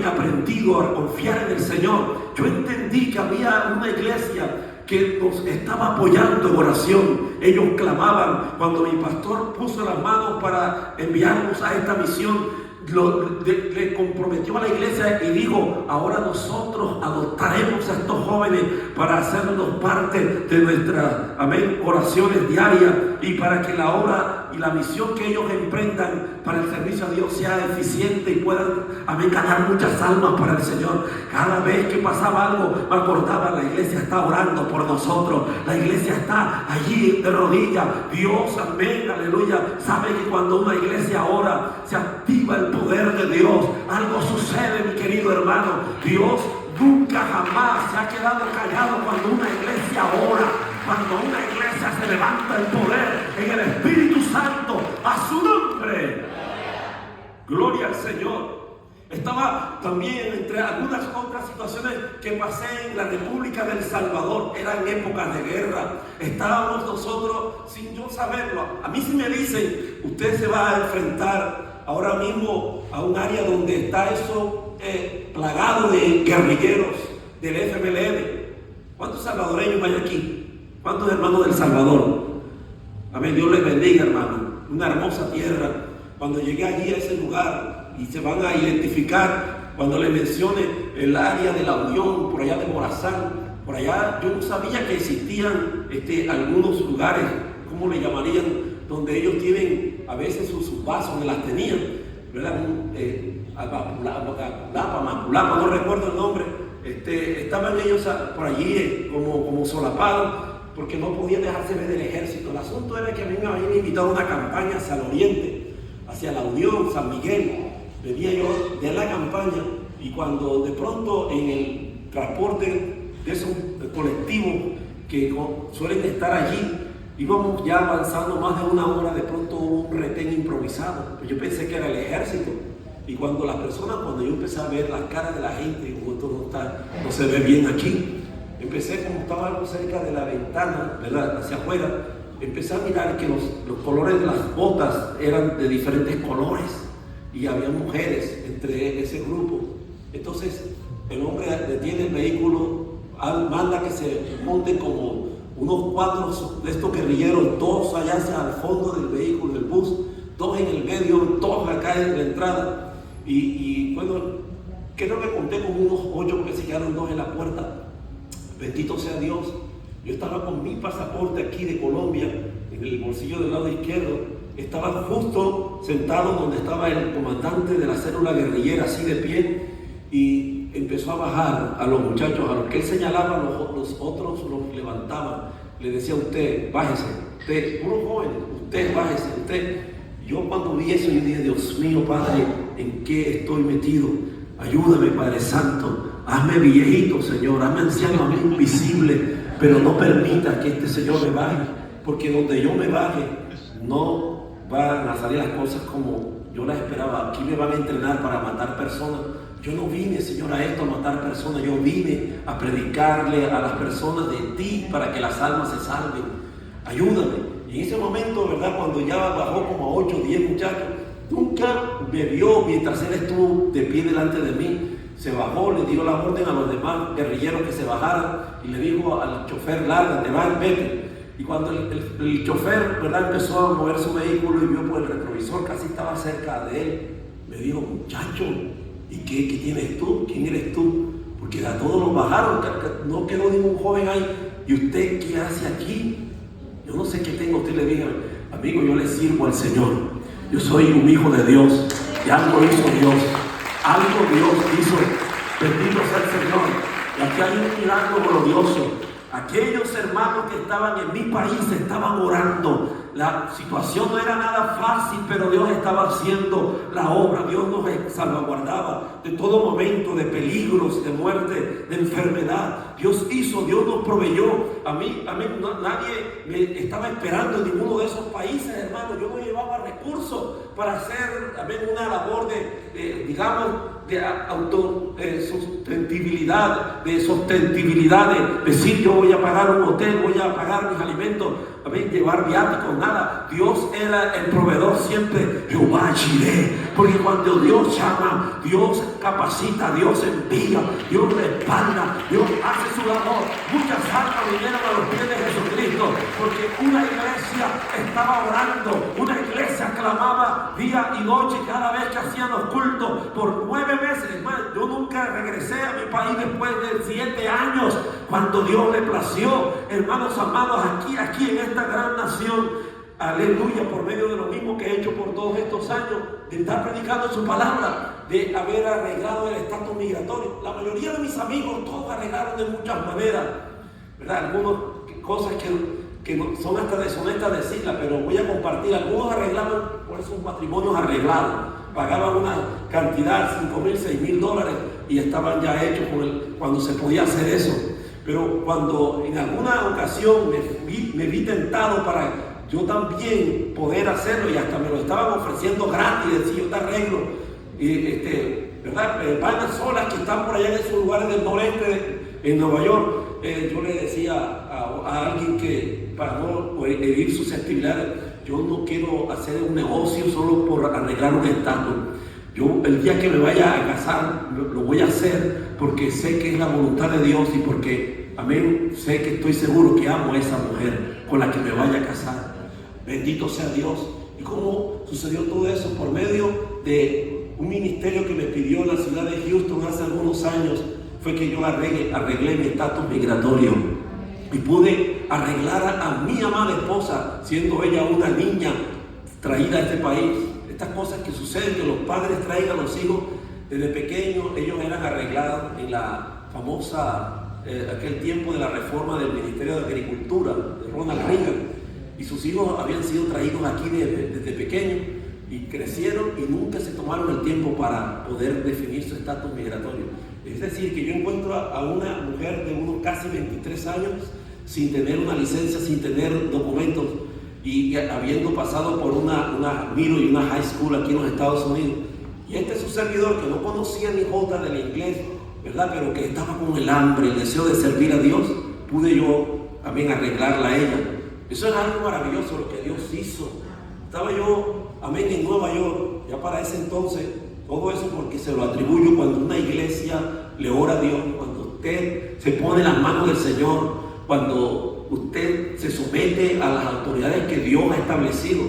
Speaker 1: aprendido a confiar en el Señor, yo entendí que había una iglesia que nos estaba apoyando en oración. Ellos clamaban. Cuando mi pastor puso las manos para enviarnos a esta misión, le comprometió a la iglesia y dijo: ahora nosotros adoptaremos a estos jóvenes para hacernos parte de nuestras oraciones diarias y para que la obra y la misión que ellos emprendan para el servicio a Dios sea eficiente y puedan ganar muchas almas para el Señor. Cada vez que pasaba algo me acordaba: la iglesia está orando por nosotros, la iglesia está allí de rodillas. Dios, amén, aleluya, sabe que cuando una iglesia ora se activa el poder de Dios. Algo sucede, mi querido hermano. Dios nunca jamás se ha quedado callado cuando una iglesia ora, cuando una iglesia se levanta el poder en el Espíritu Santo a su nombre. Gloria al Señor. Estaba también entre algunas otras situaciones que pasé en la República del Salvador. Eran épocas de guerra. Estábamos nosotros sin yo saberlo. A mí si me dicen: usted se va a enfrentar ahora mismo a un área donde está eso plagado de guerrilleros del FMLN. ¿Cuántos salvadoreños hay aquí? ¿Cuántos hermanos del Salvador? Amén, Dios les bendiga, hermano. Una hermosa tierra. Cuando llegué allí a ese lugar, y se van a identificar cuando les mencione el área de La Unión, por allá de Morazán, por allá, yo no sabía que existían algunos lugares, ¿cómo le llamarían?, donde ellos tienen a veces sus vasos, que las tenían, ¿verdad? Mapulapa, no recuerdo el nombre. Estaban ellos por allí como solapados, porque no podían dejarse ver del ejército. El asunto era que a mí me habían invitado a una campaña hacia el oriente, hacia La Unión, San Miguel. Venía yo de la campaña, y cuando de pronto en el transporte de esos colectivos que suelen estar allí, íbamos ya avanzando más de una hora, de pronto hubo un retén improvisado. Pues yo pensé que era el ejército. Y cuando yo empecé a ver las caras de la gente, y esto no se ve bien aquí, empecé, como estaba algo cerca de la ventana, ¿verdad?, hacia afuera, empecé a mirar que los colores de las botas eran de diferentes colores y había mujeres entre ese grupo. Entonces el hombre detiene el vehículo, manda que se monten como unos 4 de estos guerrilleros, 2 allá hacia el fondo del vehículo, del bus, 2 en el medio, 2 acá en la entrada. Y bueno, creo que conté con unos 8 porque se quedaron 2 en la puerta. Bendito sea Dios. Yo estaba con mi pasaporte aquí de Colombia en el bolsillo del lado izquierdo. Estaba justo sentado donde estaba el comandante de la célula guerrillera, así de pie, y empezó a bajar a los muchachos, a los que él señalaba, los otros los levantaban. Le decía: usted, bájese, usted, unos jóvenes, usted, bájese, usted. Yo cuando vi eso, yo dije: Dios mío, Padre, ¿en qué estoy metido? Ayúdame, Padre Santo. Hazme viejito, Señor, hazme anciano, hazme invisible, pero no permita que este Señor me baje, porque donde yo me baje no van a salir las cosas como yo las esperaba. Aquí me van a entrenar para matar personas. Yo no vine, Señor, a esto, a matar personas. Yo vine a predicarle a las personas de ti para que las almas se salven. Ayúdame. Y en ese momento, ¿verdad?, cuando ya bajó como a 8 o 10 muchachos, nunca me vio mientras él estuvo de pie delante de mí. Se bajó, le dio la orden a los demás guerrilleros que se bajaran y le dijo al chofer: lárgate, vete. Y cuando el chofer, ¿verdad?, empezó a mover su vehículo y vio por el retrovisor, casi estaba cerca de él, me dijo: muchacho, ¿y qué tienes tú? ¿Quién eres tú? Porque a todos los bajaron, no quedó ningún joven ahí. ¿Y usted qué hace aquí? Yo no sé qué tengo. Usted le dije: amigo, yo le sirvo al Señor. Yo soy un hijo de Dios. Y algo hizo Dios. Algo Dios hizo. Bendito sea el Señor. Y aquí hay un milagro glorioso. Aquellos hermanos que estaban en mi país estaban orando. La situación no era nada fácil, pero Dios estaba haciendo la obra. Dios nos salvaguardaba de todo momento, de peligros, de muerte, de enfermedad. Dios hizo, Dios nos proveyó. A mí nadie me estaba esperando en ninguno de esos países, hermano. Yo no llevaba recursos para hacer una labor de sustentabilidad, de decir: yo voy a pagar un hotel, voy a pagar mis alimentos, llevar viáticos, nada. Dios era el proveedor siempre. Jehová Jireh, porque cuando Dios llama, Dios capacita, Dios envía, Dios respalda, Dios hace su labor. Muchas almas vinieron a los pies de Jesucristo porque una iglesia estaba orando, una iglesia clamaba día y noche cada vez que hacían los cultos por 9 meses. Hermano, yo nunca regresé a mi país después de 7 años, cuando Dios le plació. Hermanos amados, aquí en esta gran nación, aleluya, por medio de lo mismo que he hecho por todos estos años, de estar predicando su palabra, de haber arreglado el estatus migratorio. La mayoría de mis amigos, todos arreglaron de muchas maneras, ¿verdad? Algunas cosas que no, son hasta deshonestas decirlas, pero voy a compartir. Algunos arreglaban por sus matrimonios arreglados, pagaban una cantidad, $5,000, $6,000, y estaban ya hechos cuando se podía hacer eso. Pero cuando en alguna ocasión me vi tentado para yo también poder hacerlo, y hasta me lo estaban ofreciendo gratis, decía: yo te arreglo, ¿verdad? Vainas solas que están por allá en esos lugares del noreste, en Nueva York. Yo le decía a alguien que, para no herir susceptibilidades, yo no quiero hacer un negocio solo por arreglar un estatus. Yo el día que me vaya a casar lo voy a hacer porque sé que es la voluntad de Dios, y porque, amén, sé que estoy seguro que amo a esa mujer con la que me vaya a casar. Bendito sea Dios. ¿Y cómo sucedió todo eso? Por medio de un ministerio que me pidió en la ciudad de Houston hace algunos años, fue que yo arreglé mi estatus migratorio y pude arreglar a mi amada esposa, siendo ella una niña traída a este país. Estas cosas que suceden, que los padres traen a los hijos desde pequeños. Ellos eran arreglados en la famosa, aquel tiempo de la reforma del Ministerio de Agricultura de Ronald Reagan, y sus hijos habían sido traídos aquí desde pequeños y crecieron y nunca se tomaron el tiempo para poder definir su estatus migratorio. Es decir, que yo encuentro a una mujer de unos casi 23 años sin tener una licencia, sin tener documentos, y habiendo pasado por una middle y una high school aquí en los Estados Unidos. Y este es su servidor, que no conocía ni jota del inglés, ¿verdad?, pero que estaba con el hambre, el deseo de servir a Dios, pude yo también arreglarla a ella. Eso es algo maravilloso lo que Dios hizo. Estaba yo, amén, en Nueva York, ya para ese entonces. Todo eso porque se lo atribuyo cuando una iglesia le ora a Dios, cuando usted se pone en las manos del Señor, cuando usted se somete a las autoridades que Dios ha establecido.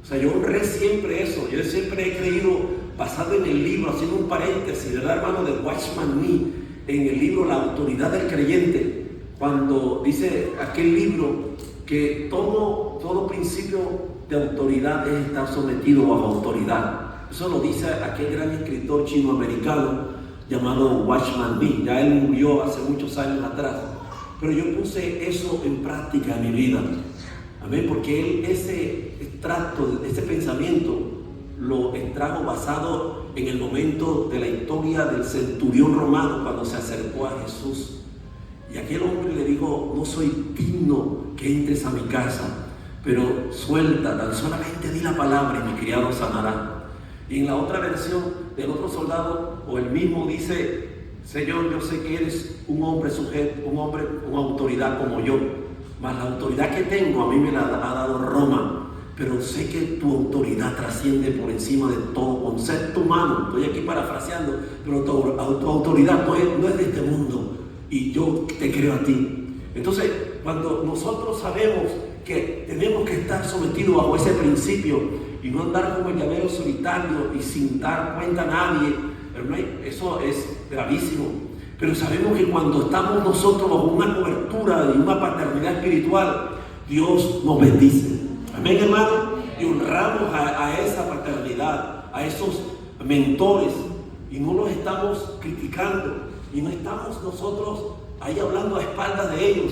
Speaker 1: O sea, yo honré siempre eso. Yo siempre he creído basado en el libro, haciendo un paréntesis, ¿verdad, hermano? De Watchman Nee, en el libro La autoridad del creyente, cuando dice aquel libro que todo principio de autoridad es estar sometido bajo autoridad. Eso lo dice aquel gran escritor chino-americano llamado Watchman Nee. Ya él murió hace muchos años atrás, pero yo puse eso en práctica en mi vida. Amén, porque él ese extracto, ese pensamiento lo extrajo basado en el momento de la historia del centurión romano cuando se acercó a Jesús. Y aquel hombre le dijo: no soy digno que entres a mi casa, pero suelta, tan solamente di la palabra y mi criado sanará. Y en la otra versión del otro soldado, o el mismo, dice: Señor, yo sé que eres un hombre sujeto, una autoridad como yo, mas la autoridad que tengo a mí me la ha dado Roma, pero sé que tu autoridad trasciende por encima de todo concepto humano. Estoy aquí parafraseando, pero tu autoridad no es de este mundo, y yo te creo a ti. Entonces, cuando nosotros sabemos que tenemos que estar sometidos bajo ese principio y no andar como el llanero solitario y sin dar cuenta a nadie, hermano, eso es gravísimo. Pero sabemos que cuando estamos nosotros bajo una cobertura y una paternidad espiritual, Dios nos bendice. Amén, hermano. Y honramos a esa paternidad, a esos mentores, y no los estamos criticando, y no estamos nosotros ahí hablando a espaldas de ellos,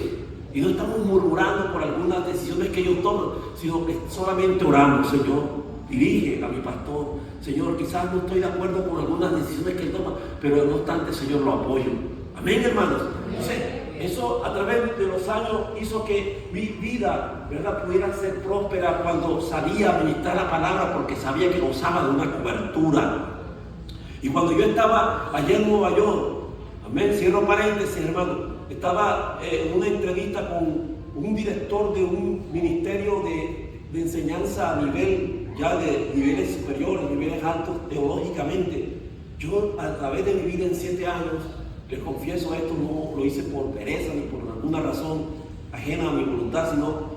Speaker 1: y no estamos murmurando por algunas decisiones que ellos toman, sino que solamente oramos: Señor, dirige a mi pastor. Señor, quizás no estoy de acuerdo con algunas decisiones que él toma, pero no obstante, Señor, lo apoyo. Amén, hermanos. Entonces, eso a través de los años hizo que mi vida, ¿verdad?, pudiera ser próspera cuando salía a ministrar la palabra, porque sabía que gozaba de una cobertura. Y cuando yo estaba allá en Nueva York, amén, cierro paréntesis, hermano, estaba en una entrevista con un director de un ministerio de enseñanza a nivel, ya de niveles superiores, niveles altos teológicamente. Yo, a través de mi vida en 7 años, les confieso esto, no lo hice por pereza ni por alguna razón ajena a mi voluntad, sino,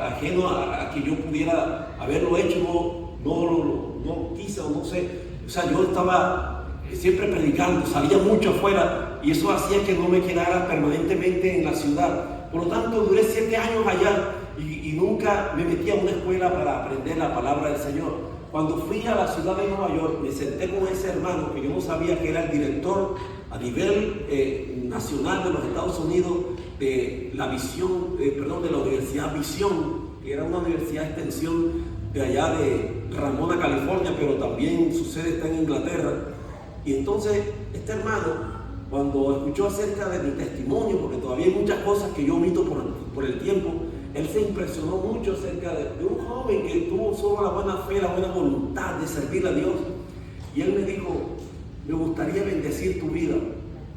Speaker 1: ajeno a que yo pudiera haberlo hecho, no quise o no sé. O sea, yo estaba siempre predicando, salía mucho afuera, y eso hacía que no me quedara permanentemente en la ciudad. Por lo tanto, duré 7 años allá y nunca me metí a una escuela para aprender la palabra del Señor. Cuando fui a la ciudad de Nueva York, me senté con ese hermano que yo no sabía que era el director a nivel nacional de los Estados Unidos de la visión, de la Universidad Visión, que era una universidad de extensión de allá de Ramona, California, pero también su sede está en Inglaterra. Y entonces este hermano, cuando escuchó acerca de mi testimonio, porque todavía hay muchas cosas que yo omito por el tiempo, él se impresionó mucho acerca de un joven que tuvo solo la buena fe, la buena voluntad de servir a Dios. Y él me dijo: me gustaría bendecir tu vida.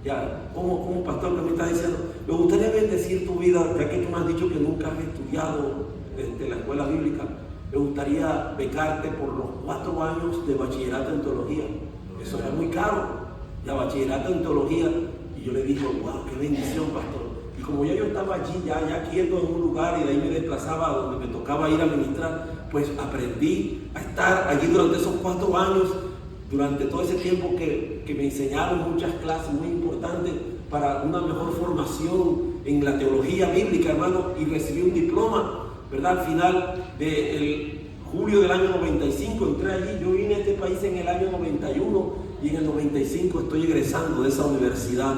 Speaker 1: Ya, como pastor que me está diciendo, me gustaría bendecir tu vida, ya que tú me has dicho que nunca has estudiado en la escuela bíblica. Me gustaría becarte por los 4 años de bachillerato en teología. Eso era muy caro, ya bachillerato en teología. Y yo le dije: wow, qué bendición, pastor. Y como yo estaba allí, ya quieto en un lugar, y de ahí me desplazaba a donde me tocaba ir a ministrar, pues aprendí a estar allí durante esos 4 años, durante todo ese tiempo que me enseñaron muchas clases muy importantes para una mejor formación en la teología bíblica, hermano, y recibí un diploma, ¿verdad? Al final del julio del año 95 entré allí. Yo vine a este país en el año 91 y en el 95 estoy egresando de esa universidad.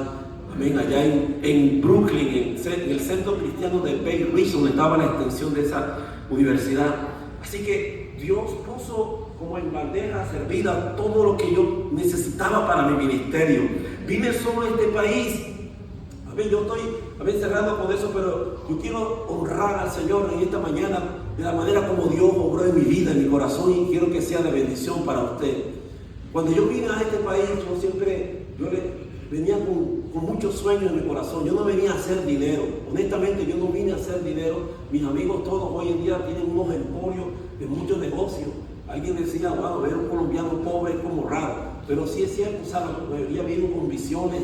Speaker 1: Amén, allá en Brooklyn, en el centro cristiano de Bay Ridge, donde estaba la extensión de esa universidad. Así que Dios puso como en bandeja servida todo lo que yo necesitaba para mi ministerio. Vine solo a este país. Amén, yo estoy cerrando con eso, pero yo quiero honrar al Señor en esta mañana de la manera como Dios obró en mi vida, en mi corazón, y quiero que sea de bendición para usted. Cuando yo vine a este país, yo venía con muchos sueños en mi corazón. Yo no venía a hacer dinero. Honestamente, yo no vine a hacer dinero. Mis amigos todos hoy en día tienen unos emporios de muchos negocios. Alguien decía: wow, ver un colombiano pobre es como raro. Pero sí es cierto, ¿sabes? La mayoría vienen con visiones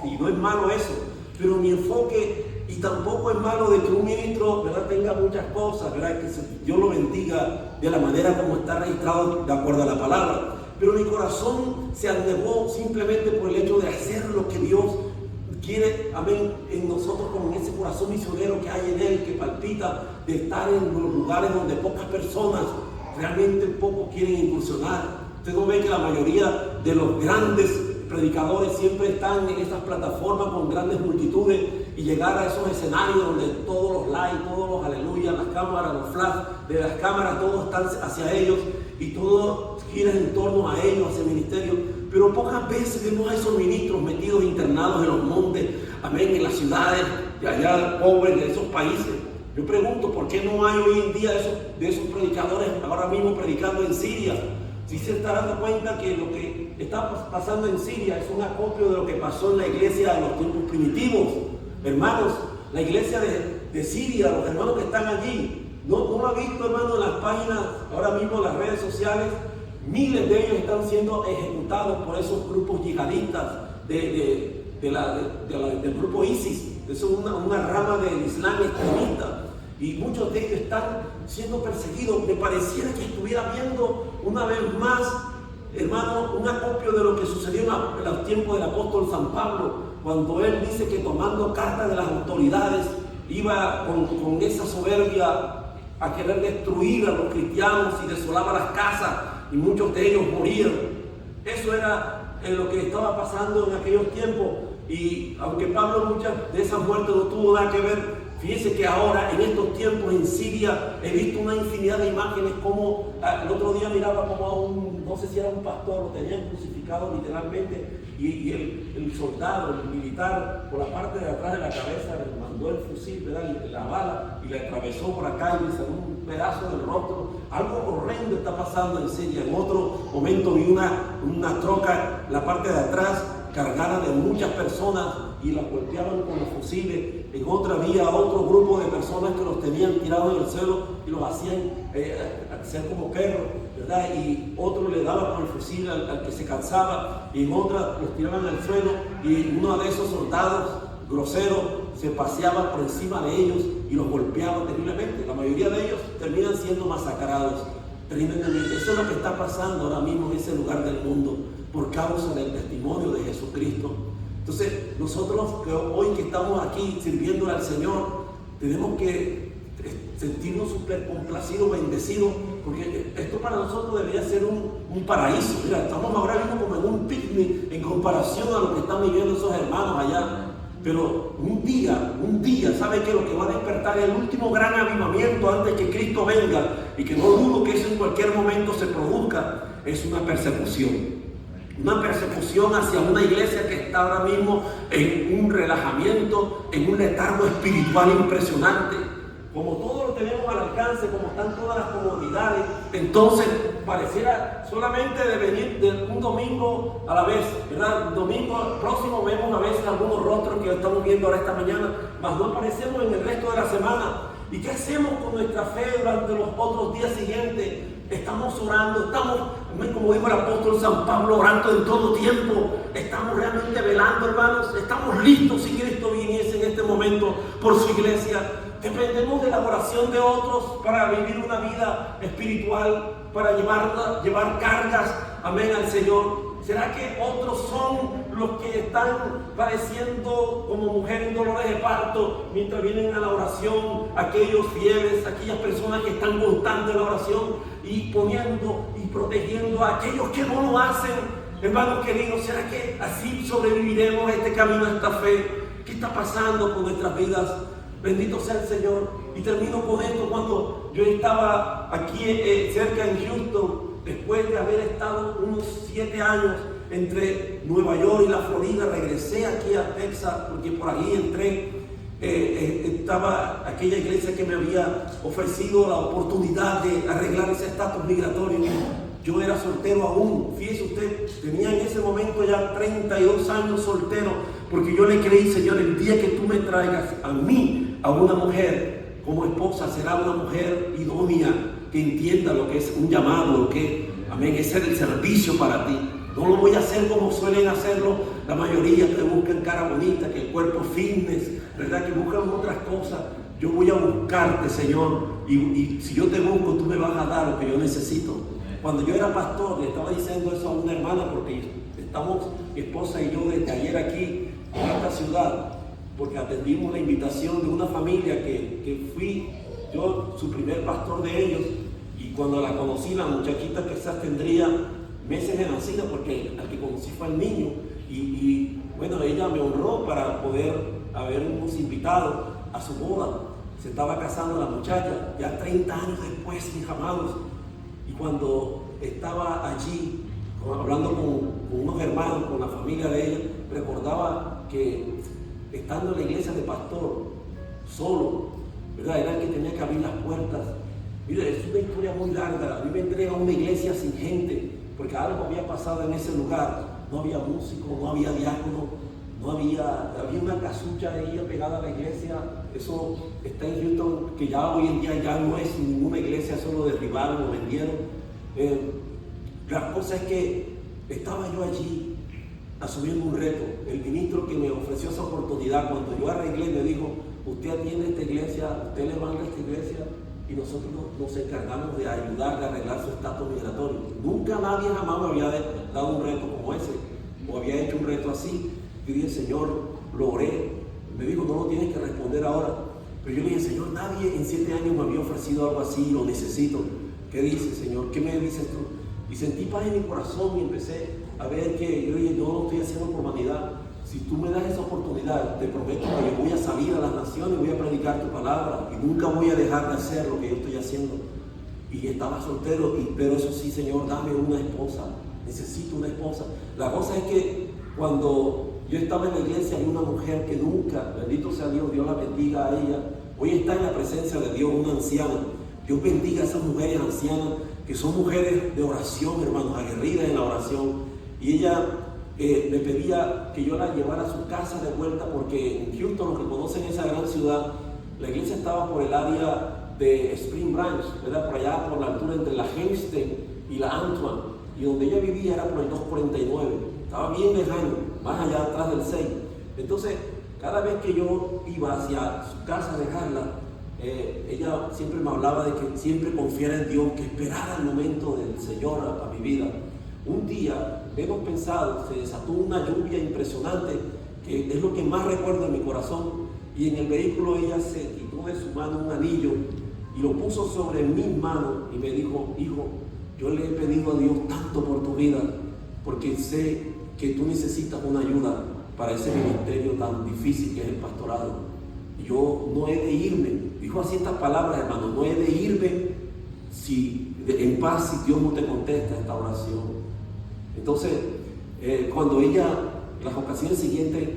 Speaker 1: y no es malo eso. Pero mi enfoque, y tampoco es malo de que un ministro, ¿verdad?, tenga muchas cosas, ¿verdad?, que Dios lo bendiga de la manera como está registrado de acuerdo a la palabra. pero mi corazón se anegó simplemente por el hecho de hacer lo que Dios quiere, amén, en nosotros, como en ese corazón misionero que hay en Él, que palpita de estar en los lugares donde pocas personas, realmente poco quieren incursionar. Usted no ve que la mayoría de los grandes predicadores siempre están en estas plataformas con grandes multitudes, y llegar a esos escenarios donde todos los likes, todos los aleluya, las cámaras, los flash de las cámaras, todos están hacia ellos y todos giran en torno a ellos, hacia el ministerio. Pero pocas veces vemos a esos ministros metidos, internados en los montes, amén, en las ciudades de allá pobres de esos países. Yo pregunto, ¿por qué no hay hoy en día de esos predicadores ahora mismo predicando en Siria? Si se está dando cuenta que lo que está pasando en Siria es un acopio de lo que pasó en la iglesia de los tiempos primitivos. Hermanos, la iglesia de Siria, los hermanos que están allí, no lo ha visto, hermano, en las páginas, ahora mismo en las redes sociales, miles de ellos están siendo ejecutados por esos grupos yihadistas del grupo ISIS. Es una rama del Islam extremista. Y muchos de ellos están siendo perseguidos. Me pareciera que estuviera viendo una vez más, hermano, un acopio de lo que sucedió en los tiempos del apóstol San Pablo, cuando él dice que tomando carta de las autoridades iba con esa soberbia a querer destruir a los cristianos y desolaba las casas, y muchos de ellos morían. Eso era lo que estaba pasando en aquellos tiempos. Y aunque Pablo muchas de esas muertes no tuvo nada que ver, fíjense que ahora, en estos tiempos en Siria, he visto una infinidad de imágenes, como el otro día miraba como a no sé si era un pastor, lo tenían crucificado literalmente, y el soldado, el militar, por la parte de atrás de la cabeza le mandó el fusil, ¿verdad?, la bala, y le atravesó por acá y le salió un pedazo del rostro. Algo horrendo está pasando en Siria. En otro momento vi una troca, la parte de atrás, cargada de muchas personas, y las golpeaban con los fusiles. En otra había otro grupo de personas que los tenían tirados en el suelo y los hacían ser como perros, ¿verdad? Y otros le daban con el fusil al que se cansaba, y en otra los tiraban al suelo, y uno de esos soldados groseros se paseaba por encima de ellos y los golpeaba terriblemente. La mayoría de ellos terminan siendo masacrados tremendamente. Eso es lo que está pasando ahora mismo en ese lugar del mundo por causa del testimonio de Jesucristo. Entonces, nosotros hoy que estamos aquí sirviéndole al Señor, tenemos que sentirnos súper complacidos, bendecidos, porque esto para nosotros debería ser un paraíso. Mira, estamos ahora mismo como en un picnic en comparación a lo que están viviendo esos hermanos allá. Pero un día, ¿sabe qué? Lo que va a despertar el último gran avivamiento antes que Cristo venga, y que no dudo que eso en cualquier momento se produzca, es una persecución. Una persecución hacia una iglesia que está ahora mismo en un relajamiento, en un letargo espiritual impresionante. Como todo lo tenemos al alcance, como están todas las comodidades, entonces pareciera solamente de venir de un domingo a la vez, ¿verdad? Domingo próximo vemos a veces algunos rostros que estamos viendo ahora esta mañana, mas no aparecemos en el resto de la semana. ¿Y qué hacemos con nuestra fe durante los otros días siguientes? Estamos orando, estamos, como dijo el apóstol San Pablo, orando en todo tiempo. Estamos realmente velando, hermanos. Estamos listos si Cristo viniese en este momento por su iglesia. Dependemos de la oración de otros para vivir una vida espiritual, para llevar cargas, amén, al Señor. ¿Será que otros son los que están padeciendo como mujer en dolores de parto mientras vienen a la oración? Aquellos fieles, aquellas personas que están constantes en la oración y poniendo y protegiendo a aquellos que no lo hacen. Hermanos queridos, ¿será que así sobreviviremos este camino de esta fe? ¿Qué está pasando con nuestras vidas? Bendito sea el Señor. Y termino con esto. Cuando yo estaba aquí cerca en Houston, después de haber estado unos 7 años entre Nueva York y la Florida, regresé aquí a Texas, porque por ahí entré. Estaba aquella iglesia que me había ofrecido la oportunidad de arreglar ese estatus migratorio. Yo era soltero aún, fíjese usted, tenía en ese momento ya 32 años soltero, porque yo le creí: Señor, el día que tú me traigas a mí, a una mujer como esposa, será una mujer idónea, que entienda lo que es un llamado, lo que, amén, es ser el servicio para ti. No lo voy a hacer como suelen hacerlo la mayoría, que buscan cara bonita, que el cuerpo fitness, ¿verdad?, que buscan otras cosas. Yo voy a buscarte, Señor, y si yo te busco, tú me vas a dar lo que yo necesito. Cuando yo era pastor, le estaba diciendo eso a una hermana, porque estamos, mi esposa y yo, desde ayer aquí en esta ciudad, porque atendimos la invitación de una familia que fui yo su primer pastor de ellos, y cuando la conocí, la muchachita quizás tendría meses de nacida, porque al que conocí fue el niño, y bueno, ella me honró para poder habernos invitado a su boda. Se estaba casando la muchacha, ya 30 años después, mis amados. Y cuando estaba allí, hablando con unos hermanos, con la familia de ella, recordaba que estando en la iglesia de pastor, solo, ¿verdad? Era el que tenía que abrir las puertas. Mira, es una historia muy larga. A mí me entrega una iglesia sin gente, porque algo había pasado en ese lugar. No había músico, no había diácono, no había una casucha de ella pegada a la iglesia. Eso está en Houston, que ya hoy en día ya no es ninguna iglesia, eso lo derribaron, lo vendieron. La cosa es que estaba yo allí asumiendo un reto. El ministro que me ofreció esa oportunidad, cuando yo arreglé, me dijo: usted atiende esta iglesia, usted levanta esta iglesia, y nosotros nos encargamos de ayudarle a arreglar su estatus migratorio. Nunca nadie jamás me había dado un reto como ese, o había hecho un reto así. Yo dije: Señor, lo oré. Me dijo: no lo tienes que responder ahora. Pero yo le dije: Señor, nadie en 7 años me había ofrecido algo así, lo necesito. ¿Qué dices, Señor? ¿Qué me dices tú? Y sentí paz en mi corazón y empecé a ver que yo dije: no lo estoy haciendo por vanidad. Si tú me das esa oportunidad, te prometo que yo voy a salir a las naciones y voy a predicar tu palabra, y nunca voy a dejar de hacer lo que yo estoy haciendo. Y estaba soltero, pero eso sí, Señor, dame una esposa. Necesito una esposa. La cosa es que cuando yo estaba en la iglesia, había una mujer que nunca, bendito sea Dios, Dios la bendiga a ella. Hoy está en la presencia de Dios, una anciana. Dios bendiga a esas mujeres ancianas, que son mujeres de oración, hermanos, aguerridas en la oración. Y ella me pedía que yo la llevara a su casa de vuelta, porque en Houston, los que conocen esa gran ciudad, la iglesia estaba por el área de Spring Branch, ¿verdad? Por allá, por la altura entre la Hempstead y la Antoine. Y donde ella vivía era por el 249. Estaba bien lejano, más allá atrás del 6. Entonces, cada vez que yo iba hacia su casa a dejarla, ella siempre me hablaba de que siempre confiara en Dios, que esperara el momento del Señor a mi vida. Un día, menos pensado, se desató una lluvia impresionante, que es lo que más recuerdo en mi corazón, y en el vehículo ella se quitó de su mano un anillo y lo puso sobre mis manos y me dijo: hijo, yo le he pedido a Dios tanto por tu vida, porque sé que tú necesitas una ayuda para ese ministerio tan difícil que es el pastorado. Y yo no he de irme, dijo así estas palabras, hermano: no he de irme en paz si Dios no te contesta esta oración. Entonces, cuando ella, las ocasiones siguientes,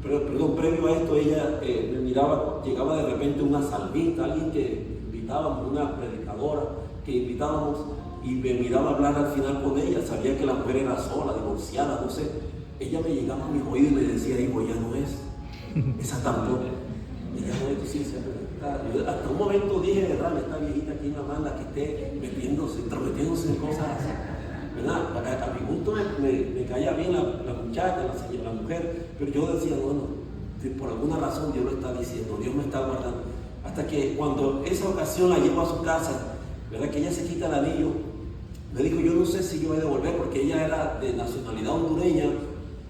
Speaker 1: previo a esto, ella me miraba, llegaba de repente una salmista, alguien que invitábamos, una predicadora que invitábamos, y me miraba a hablar al final con ella. Sabía que la mujer era sola, divorciada, no sé. Ella me llegaba a mis oídos y me decía: hijo, ella no es, esa tampoco, ella no es tu ciencia. Hasta un momento dije: verdad, esta viejita aquí no manda que esté intrometiéndose en cosas así, ¿verdad? A mi gusto me caía bien la muchacha, la mujer, pero yo decía: no, por alguna razón Dios lo está diciendo, Dios me está guardando. Hasta que cuando esa ocasión la llevó a su casa, ¿verdad? Que ella se quita el anillo, me dijo: yo no sé si yo he de volver, porque ella era de nacionalidad hondureña,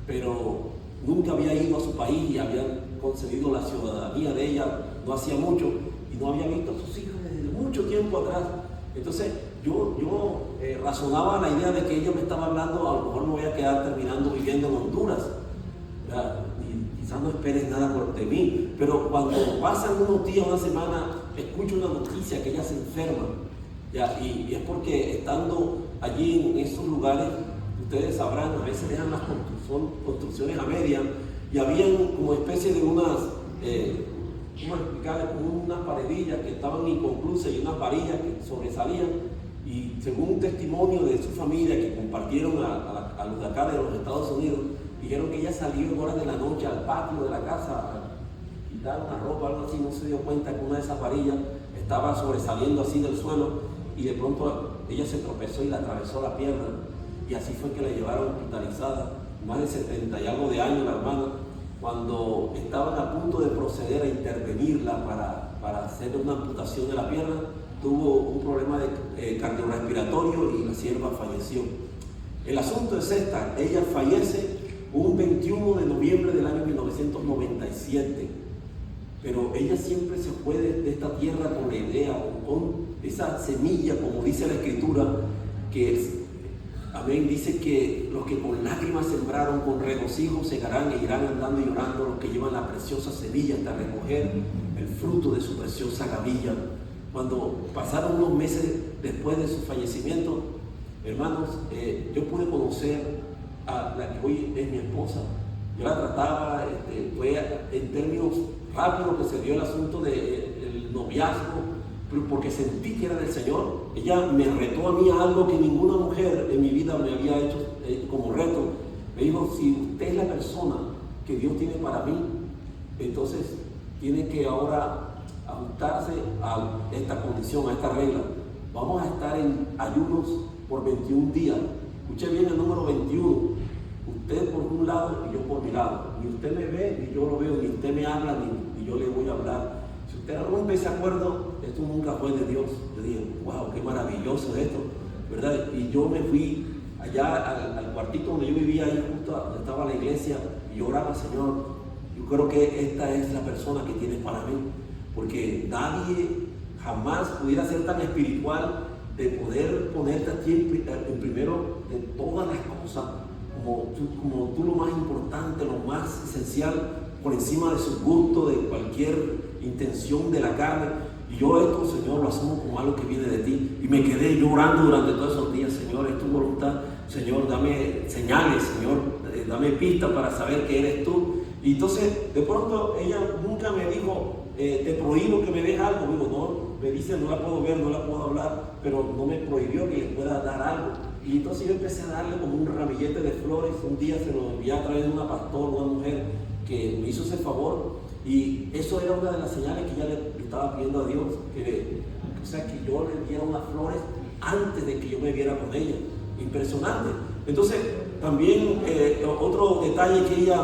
Speaker 1: pero nunca había ido a su país y habían concedido la ciudadanía de ella no hacía mucho, y no había visto a sus hijos desde mucho tiempo atrás. Entonces yo razonaba la idea de que ella me estaba hablando: a lo mejor me voy a quedar terminando viviendo en Honduras, ¿verdad? Y quizás no esperes nada de mí. Pero cuando pasan unos días, una semana, escucho una noticia que ella se enferma, ¿ya? Y es porque estando allí en esos lugares, ustedes sabrán, a veces dejan las construcciones a media, y habían como especie de unas, ¿cómo explicarles? Como unas paredillas que estaban inconclusas y unas varillas que sobresalían. Y según un testimonio de su familia que compartieron a los de acá de los Estados Unidos, dijeron que ella salió en horas de la noche al patio de la casa a quitar una ropa, algo así. No se dio cuenta que una de esas varillas estaba sobresaliendo así del suelo, y de pronto ella se tropezó y le atravesó la pierna, y así fue que la llevaron hospitalizada, más de 70 y algo de años la hermana. Cuando estaban a punto de proceder a intervenirla para hacer una amputación de la pierna, tuvo un problema de cardiorrespiratorio y la sierva falleció. El asunto es ella fallece un 21 de noviembre del año 1997, pero ella siempre se fue de esta tierra con la idea, con esa semilla, como dice la Escritura, que amén, dice que los que con lágrimas sembraron, con regocijo segarán e irán andando y llorando los que llevan la preciosa semilla hasta recoger el fruto de su preciosa gavilla. Cuando pasaron unos meses después de su fallecimiento, hermanos, yo pude conocer a la que hoy es mi esposa. Yo la trataba, fue en términos rápidos que se dio el asunto del noviazgo, porque sentí que era del Señor. Ella me retó a mí algo que ninguna mujer en mi vida me había hecho como reto. Me dijo, si usted es la persona que Dios tiene para mí, entonces tiene que ahora ajustarse a esta condición, a esta regla. Vamos a estar en ayunos por 21 días. Escuche bien el número 21. Usted por un lado y yo por mi lado. Ni usted me ve, ni yo lo veo, ni usted me habla, ni yo le voy a hablar. Si usted rompe ese acuerdo, esto nunca fue de Dios. Yo dije, wow, qué maravilloso es esto, ¿verdad? Y yo me fui allá al cuartito donde yo vivía, ahí justo donde estaba la iglesia, y yo oraba, Señor, yo creo que esta es la persona que tienes para mí, porque nadie jamás pudiera ser tan espiritual de poder ponerte aquí en primero de todas las cosas, como tú lo más importante, lo más esencial, por encima de su gusto, de cualquier intención de la carne. Y yo esto, Señor, lo asumo como algo que viene de ti. Y me quedé llorando durante todos esos días. Señor, es tu voluntad. Señor, dame señales, Señor, dame pistas para saber que eres tú. Y entonces, de pronto, ella nunca me dijo, te prohíbo que me des algo. Digo, no, me dice, no la puedo ver, no la puedo hablar, pero no me prohibió que le pueda dar algo. Y entonces yo empecé a darle como un ramillete de flores. Un día se lo envié a través de una pastora, una mujer que me hizo ese favor. Y eso era una de las señales que ya le estaba pidiendo a Dios, que yo le diera unas flores antes de que yo me viera con ella. Impresionante. Entonces, también otro detalle que ella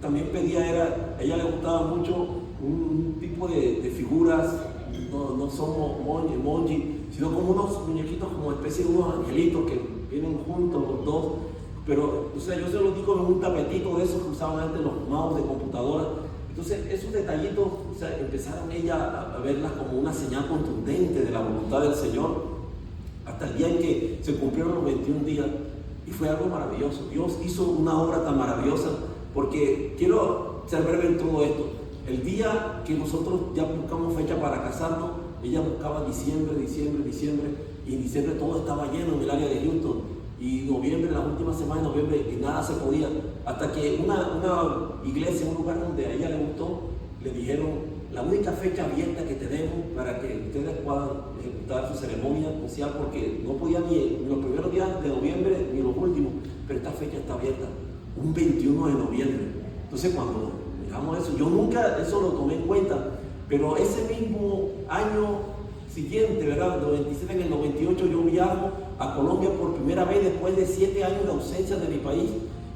Speaker 1: también pedía era, a ella le gustaba mucho un tipo de figuras, no son emoji, sino como unos muñequitos, como especie de unos angelitos que vienen juntos los dos. Pero, o sea, yo se los digo en un tapetito de esos que usaban antes los mouse de computadora. Entonces, esos detallitos, o sea, empezaron ella a verlas como una señal contundente de la voluntad del Señor, hasta el día en que se cumplieron los 21 días, y fue algo maravilloso. Dios hizo una obra tan maravillosa, porque quiero ser breve en todo esto. El día que nosotros ya buscamos fecha para casarnos, ella buscaba diciembre, y en diciembre todo estaba lleno en el área de Houston. Y noviembre, la última semana de noviembre, y nada se podía. Hasta que una iglesia, un lugar donde a ella le gustó, le dijeron, la única fecha abierta que tenemos para que ustedes puedan ejecutar su ceremonia nupcial, porque no podían ni los primeros días de noviembre ni los últimos, pero esta fecha está abierta, un 21 de noviembre. Entonces cuando miramos eso, yo nunca eso lo tomé en cuenta, pero ese mismo año siguiente, ¿verdad? En el 97, en el 98 yo viajo a Colombia por primera vez después de 7 años de ausencia de mi país.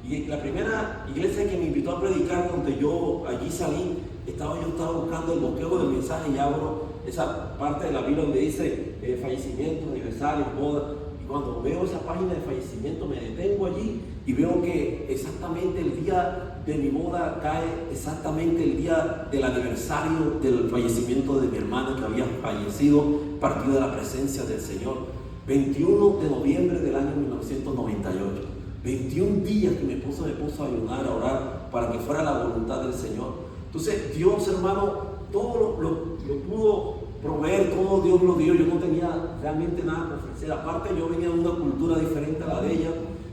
Speaker 1: Y la primera iglesia que me invitó a predicar, donde yo allí salí, estaba buscando el bosquejo del mensaje y abro esa parte de la Biblia donde dice fallecimiento, aniversario, boda. Y cuando veo esa página de fallecimiento me detengo allí y veo que exactamente el día de mi boda cae exactamente el día del aniversario del fallecimiento de mi hermana que había fallecido, partido de la presencia del Señor. 21 de noviembre del año 1998. 21 días que mi esposa me puso a ayunar, a orar para que fuera la voluntad del Señor. Entonces Dios, hermano, todo lo pudo proveer, todo Dios lo dio. Yo no tenía realmente nada que ofrecer. Aparte yo venía de una cultura diferente a la de ella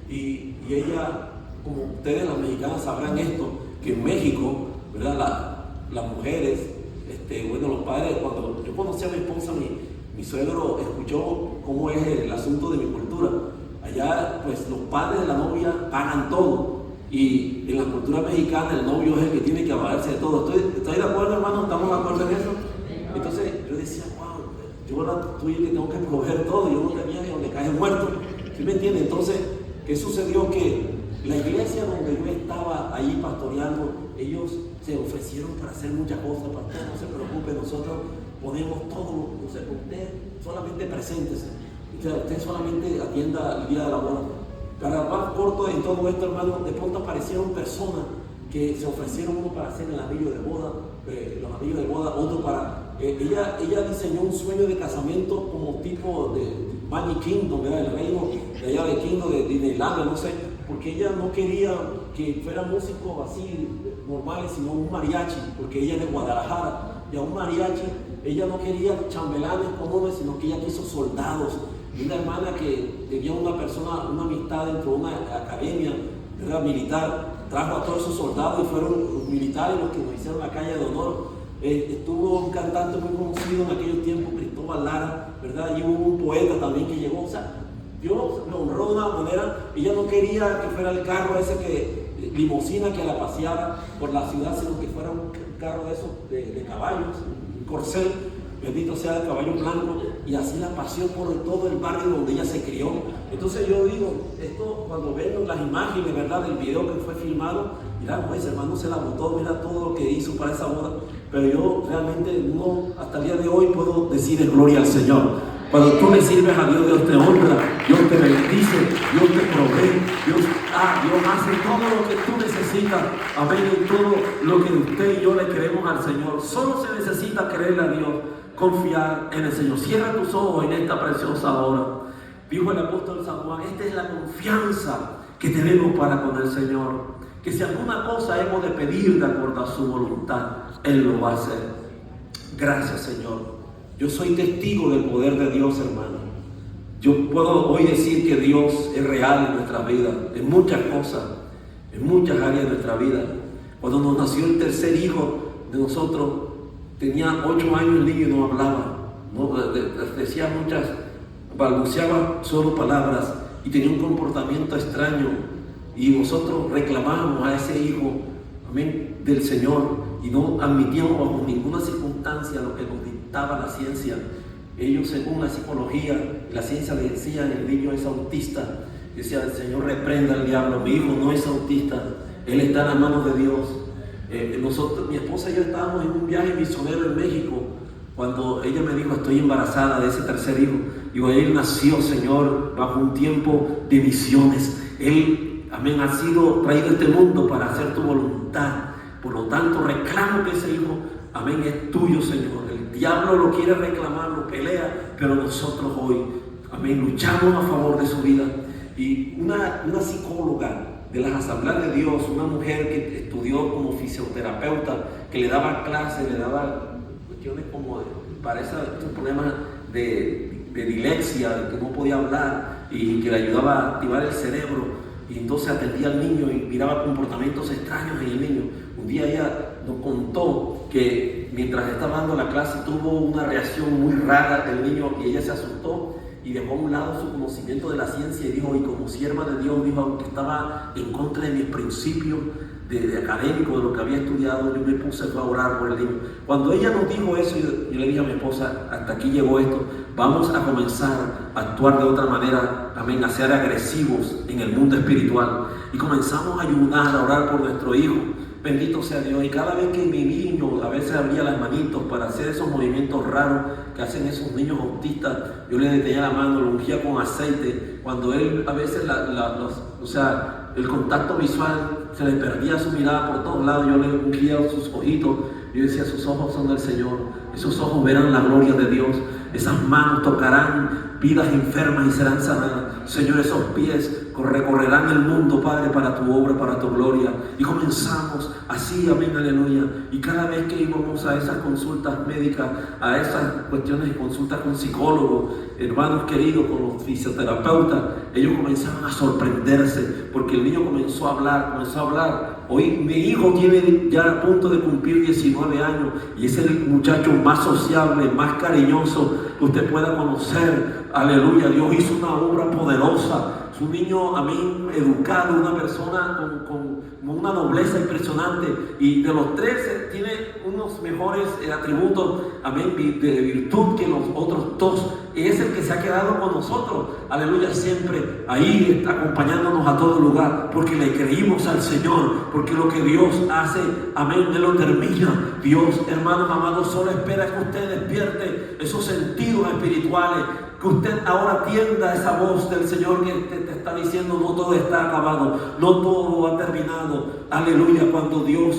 Speaker 1: y ella, como ustedes las mexicanas sabrán esto, que en México, ¿verdad? Las mujeres, los padres, cuando yo conocí a mi esposa, mi suegro escuchó cómo es el asunto de mi cultura. Allá, pues, los padres de la novia pagan todo. Y en la cultura mexicana, el novio es el que tiene que valerse de todo. ¿Estoy de acuerdo, hermano? ¿Estamos de acuerdo en eso? Entonces, yo decía, wow, yo era tuyo que tengo que proveer todo. Yo no tenía ni donde caer muerto. ¿Sí me entiende? Entonces, ¿qué sucedió? Que la iglesia donde yo estaba ahí pastoreando, ellos se ofrecieron para hacer muchas cosas. Pastor, no se preocupe, nosotros ponemos todo, no sé, usted solamente preséntese. O sea, usted solamente atienda el día de la boda. Para más corto en todo esto, hermano, de pronto aparecieron personas que se ofrecieron, uno para hacer el anillo de boda, los anillos de boda, otro para... ella diseñó un sueño de casamiento como tipo de Magic Kingdom, ¿verdad? El reino de allá de Kingdom, de Disneylandia, no sé, porque ella no quería que fueran músicos así normales, sino un mariachi, porque ella es de Guadalajara, y a un mariachi, ella no quería chambelanes comunes, sino que ella quiso soldados. Y una hermana que tenía una amistad dentro de una academia, ¿verdad?, militar, trajo a todos esos soldados y fueron los militares los que nos hicieron la calle de honor. Estuvo un cantante muy conocido en aquellos tiempos, Cristóbal Lara, ¿verdad? Y hubo un poeta también que llegó. O sea, Dios lo honró de una manera. Ella no quería que fuera el carro ese limusina que la paseara por la ciudad, sino que fuera un carro de esos de caballos, un corcel, bendito sea el caballo blanco, y así la paseó por todo el barrio donde ella se crió. Entonces yo digo, esto cuando ven las imágenes, ¿verdad?, del video que fue filmado, mira, pues hermano se la botó, mira todo lo que hizo para esa boda. Pero yo realmente no, hasta el día de hoy puedo decir gloria al Señor. Cuando tú le sirves a Dios, Dios te honra, Dios te bendice, Dios te provee, Dios hace todo lo que tú necesitas. Amén, en todo lo que usted y yo le creemos al Señor. Solo se necesita creerle a Dios, confiar en el Señor. Cierra tus ojos en esta preciosa hora. Dijo el apóstol San Juan, esta es la confianza que tenemos para con el Señor. Que si alguna cosa hemos de pedir de acuerdo a su voluntad, Él lo va a hacer. Gracias, Señor. Yo soy testigo del poder de Dios, hermano. Yo puedo hoy decir que Dios es real en nuestra vida, en muchas cosas, en muchas áreas de nuestra vida. Cuando nos nació el tercer hijo de nosotros, tenía 8 años el niño y no hablaba, no decía balbuceaba solo palabras y tenía un comportamiento extraño. Y nosotros reclamábamos a ese hijo, amén, del Señor, y no admitíamos bajo ninguna circunstancia lo que nos dictaba la ciencia. Ellos, según la psicología, la ciencia le decían, el niño es autista. Decía, el Señor reprenda al diablo, mi hijo no es autista, él está en las manos de Dios. Mi esposa y yo estábamos en un viaje misionero en México, cuando ella me dijo, estoy embarazada de ese tercer hijo. Digo, él nació, Señor, bajo un tiempo de misiones. Él, amén, ha sido traído a este mundo para hacer tu voluntad. Por lo tanto, reclamo que ese hijo, amén, es tuyo, Señor. El diablo lo quiere reclamar, lo pelea, pero nosotros hoy, amén, luchamos a favor de su vida. Y una psicóloga de las Asambleas de Dios, una mujer que estudió como fisioterapeuta, que le daba clases, le daba cuestiones como para esos problemas de dislexia, que no podía hablar y que le ayudaba a activar el cerebro. Y entonces atendía al niño y miraba comportamientos extraños en el niño. Un día ella nos contó que mientras estaba dando la clase tuvo una reacción muy rara del niño y ella se asustó y dejó a un lado su conocimiento de la ciencia y dijo, y como sierva de Dios, dijo, aunque estaba en contra de mis principios de académico, de lo que había estudiado, yo me puse a orar por el niño. Cuando ella nos dijo eso, yo le dije a mi esposa, hasta aquí llegó esto, vamos a comenzar a actuar de otra manera, amén, a ser agresivos en el mundo espiritual. Y comenzamos a ayunar, a orar por nuestro hijo. Bendito sea Dios. Y cada vez que mi niño a veces abría las manitos para hacer esos movimientos raros que hacen esos niños autistas, yo le detenía la mano, lo ungía con aceite. Cuando él a veces el contacto visual se le perdía su mirada por todos lados, yo le ungía sus ojitos. Yo decía, sus ojos son del Señor, esos ojos verán la gloria de Dios, esas manos tocarán vidas enfermas y serán sanadas. Señor, esos pies recorrerán el mundo, Padre, para tu obra, para tu gloria. Y comenzamos así, amén, aleluya. Y cada vez que íbamos a esas consultas médicas, a esas cuestiones de consultas con psicólogos, hermanos queridos, con los fisioterapeutas, ellos comenzaban a sorprenderse, porque el niño comenzó a hablar. Hoy mi hijo tiene ya a punto de cumplir 19 años y es el muchacho más sociable, más cariñoso que usted pueda conocer. Aleluya, Dios hizo una obra poderosa. Es un niño, amén, educado, una persona con una nobleza impresionante. Y de los 13 tiene unos mejores atributos, amén, de virtud que los otros dos. es el que se ha quedado con nosotros, aleluya, siempre ahí acompañándonos a todo lugar, porque le creímos al Señor, porque lo que Dios hace, amén, Él lo termina. Dios, hermanos amados, solo espera que usted despierte esos sentidos espirituales, que usted ahora atienda esa voz del Señor que te está diciendo: no todo está acabado, no todo ha terminado, aleluya. Cuando Dios,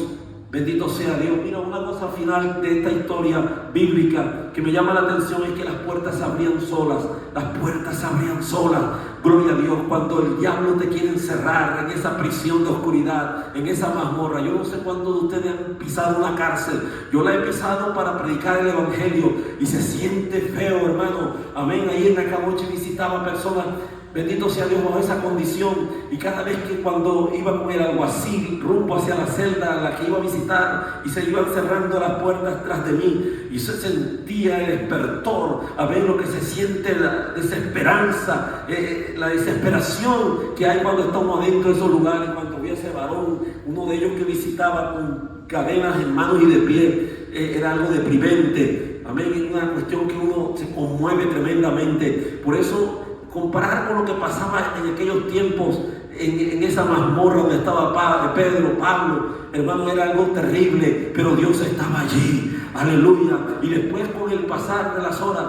Speaker 1: bendito sea Dios. Mira, una cosa final de esta historia bíblica que me llama la atención es que las puertas se abrían solas. Las puertas se abrían solas. Gloria a Dios. Cuando el diablo te quiere encerrar en esa prisión de oscuridad, en esa mazmorra. Yo no sé cuántos de ustedes han pisado una cárcel. Yo la he pisado para predicar el evangelio y se siente feo, hermano. Amén. Ahí en Nacamoche visitaba personas, bendito sea Dios, bajo esa condición, y cada vez que cuando iba con el alguacil rumbo hacia la celda a la que iba a visitar, y se iban cerrando las puertas tras de mí, y se sentía el espertor, a ver lo que se siente, la desesperanza, la desesperación que hay cuando está uno adentro de esos lugares. Cuando vi a ese varón, uno de ellos que visitaba con cadenas en manos y de pie, era algo deprimente, amén, es una cuestión que uno se conmueve tremendamente. Por eso, comparar con lo que pasaba en aquellos tiempos en esa mazmorra donde estaba Pedro, Pablo, hermano, era algo terrible, pero Dios estaba allí, aleluya. Y después, con el pasar de las horas,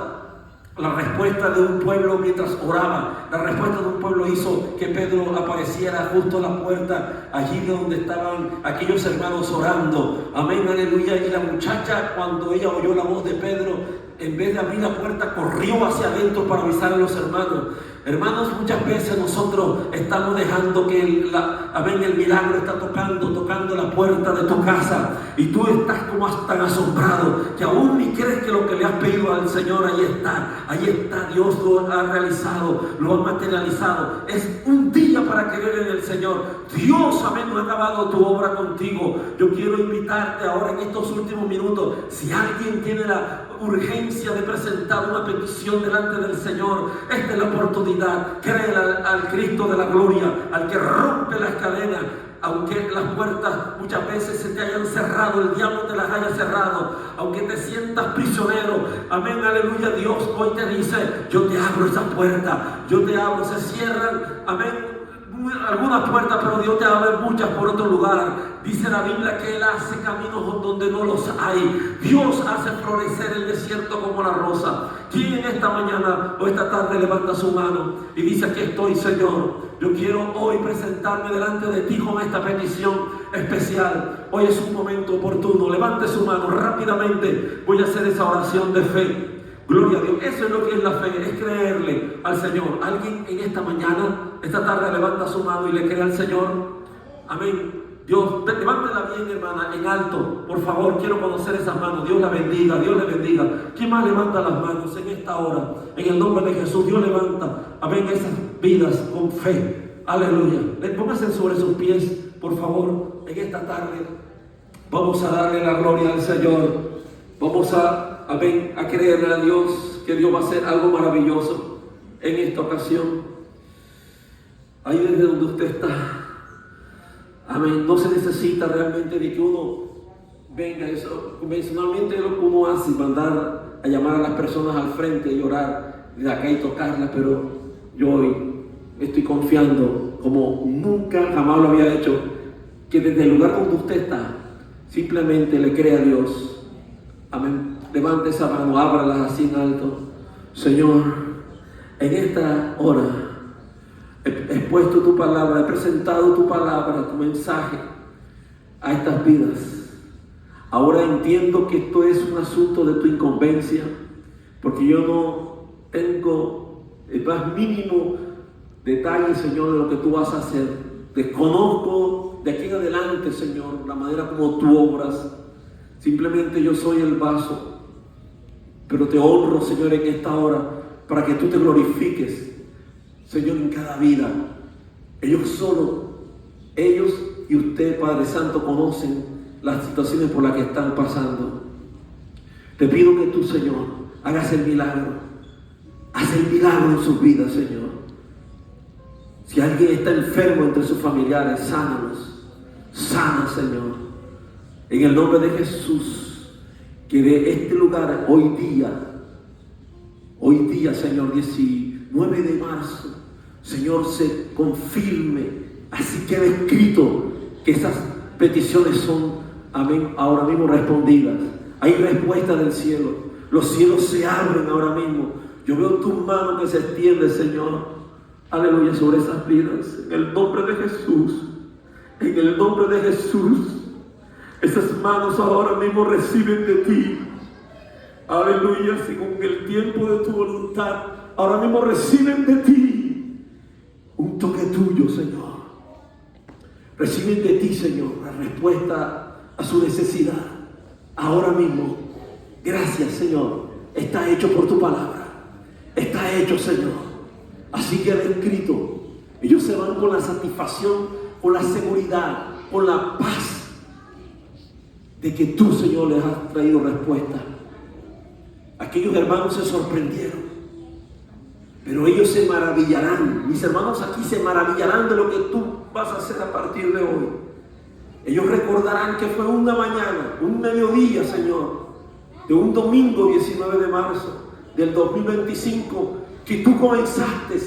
Speaker 1: la respuesta de un pueblo mientras oraba, la respuesta de un pueblo hizo que Pedro apareciera justo a la puerta, allí donde estaban aquellos hermanos orando, amén, aleluya. Y la muchacha, cuando ella oyó la voz de Pedro, en vez de abrir la puerta, corrió hacia adentro para avisar a los hermanos. Hermanos, muchas veces nosotros estamos dejando que el milagro está tocando la puerta de tu casa, y tú estás como tan asombrado que aún ni crees que lo que le has pedido al Señor ahí está, Dios lo ha realizado, lo ha materializado. Es un día para creer en el Señor. Dios, amén, no ha acabado tu obra contigo. Yo quiero invitarte ahora en estos últimos minutos, si alguien tiene la urgencia de presentar una petición delante del Señor, esta es la oportunidad. Créele al Cristo de la gloria, al que rompe las cadenas. Aunque las puertas muchas veces se te hayan cerrado, el diablo te las haya cerrado, aunque te sientas prisionero, amén, aleluya, Dios hoy te dice: yo te abro esa puerta, yo te abro. Se cierran, amén, algunas puertas, pero Dios te abre muchas por otro lugar. Dice la Biblia que Él hace caminos donde no los hay. Dios hace florecer el desierto como la rosa. ¿Quién en esta mañana o esta tarde levanta su mano y dice: aquí estoy, Señor? Yo quiero hoy presentarme delante de ti con esta petición especial. Hoy es un momento oportuno. Levante su mano rápidamente. Voy a hacer esa oración de fe. Gloria a Dios. Eso es lo que es la fe, es creerle al Señor. ¿Alguien en esta mañana, esta tarde, levanta su mano y le cree al Señor? Amén. Dios, levántela bien, hermana, en alto. Por favor, quiero conocer esas manos. Dios la bendiga, Dios le bendiga. ¿Quién más levanta las manos en esta hora? En el nombre de Jesús, Dios levanta, amén, esas vidas con fe. Aleluya. Pónganse sobre sus pies, por favor, en esta tarde. Vamos a darle la gloria al Señor. Vamos a creerle a Dios que Dios va a hacer algo maravilloso en esta ocasión. Ahí desde donde usted está, amén, no se necesita realmente de que uno venga. Eso convencionalmente es lo que uno hace, mandar a llamar a las personas al frente y orar de acá y tocarlas, pero yo hoy estoy confiando como nunca jamás lo había hecho, que desde el lugar donde usted está, simplemente le crea a Dios. Amén. Levante esa mano, ábrala así en alto. Señor, en esta hora he expuesto tu palabra, he presentado tu palabra, tu mensaje a estas vidas. Ahora entiendo que esto es un asunto de tu incumbencia, porque yo no tengo el más mínimo detalle, Señor, de lo que tú vas a hacer. Desconozco de aquí en adelante, Señor, la manera como tú obras. Simplemente yo soy el vaso, pero te honro, Señor, en esta hora, para que tú te glorifiques, Señor, en cada vida. Ellos y usted, Padre Santo, conocen las situaciones por las que están pasando. Te pido que tú, Señor, hagas el milagro. Haz el milagro en sus vidas, Señor. Si alguien está enfermo entre sus familiares, sánalos. Sana, Señor. En el nombre de Jesús, que de este lugar hoy día
Speaker 2: hoy día, Señor, 19 de marzo, Señor, se confirme, así queda escrito que esas peticiones son, amén, ahora mismo respondidas. Hay respuesta del cielo. Los cielos se abren ahora mismo. Yo veo tu mano que se extiende, Señor, aleluya, sobre esas vidas. En el nombre de Jesús, en el nombre de Jesús, esas manos ahora mismo reciben de ti, aleluya, según el tiempo de tu voluntad, ahora mismo reciben de ti un toque tuyo, Señor. Reciben de ti, Señor, la respuesta a su necesidad. Ahora mismo, gracias, Señor, está hecho por tu palabra. Está hecho, Señor. Así queda escrito. Ellos se van con la satisfacción, con la seguridad, con la paz de que tú, Señor, les has traído respuesta. Aquellos hermanos se sorprendieron, pero ellos se maravillarán. Mis hermanos aquí se maravillarán de lo que tú vas a hacer a partir de hoy. Ellos recordarán que fue una mañana, un mediodía, Señor, de un domingo 19 de marzo del 2025, que tú comenzaste,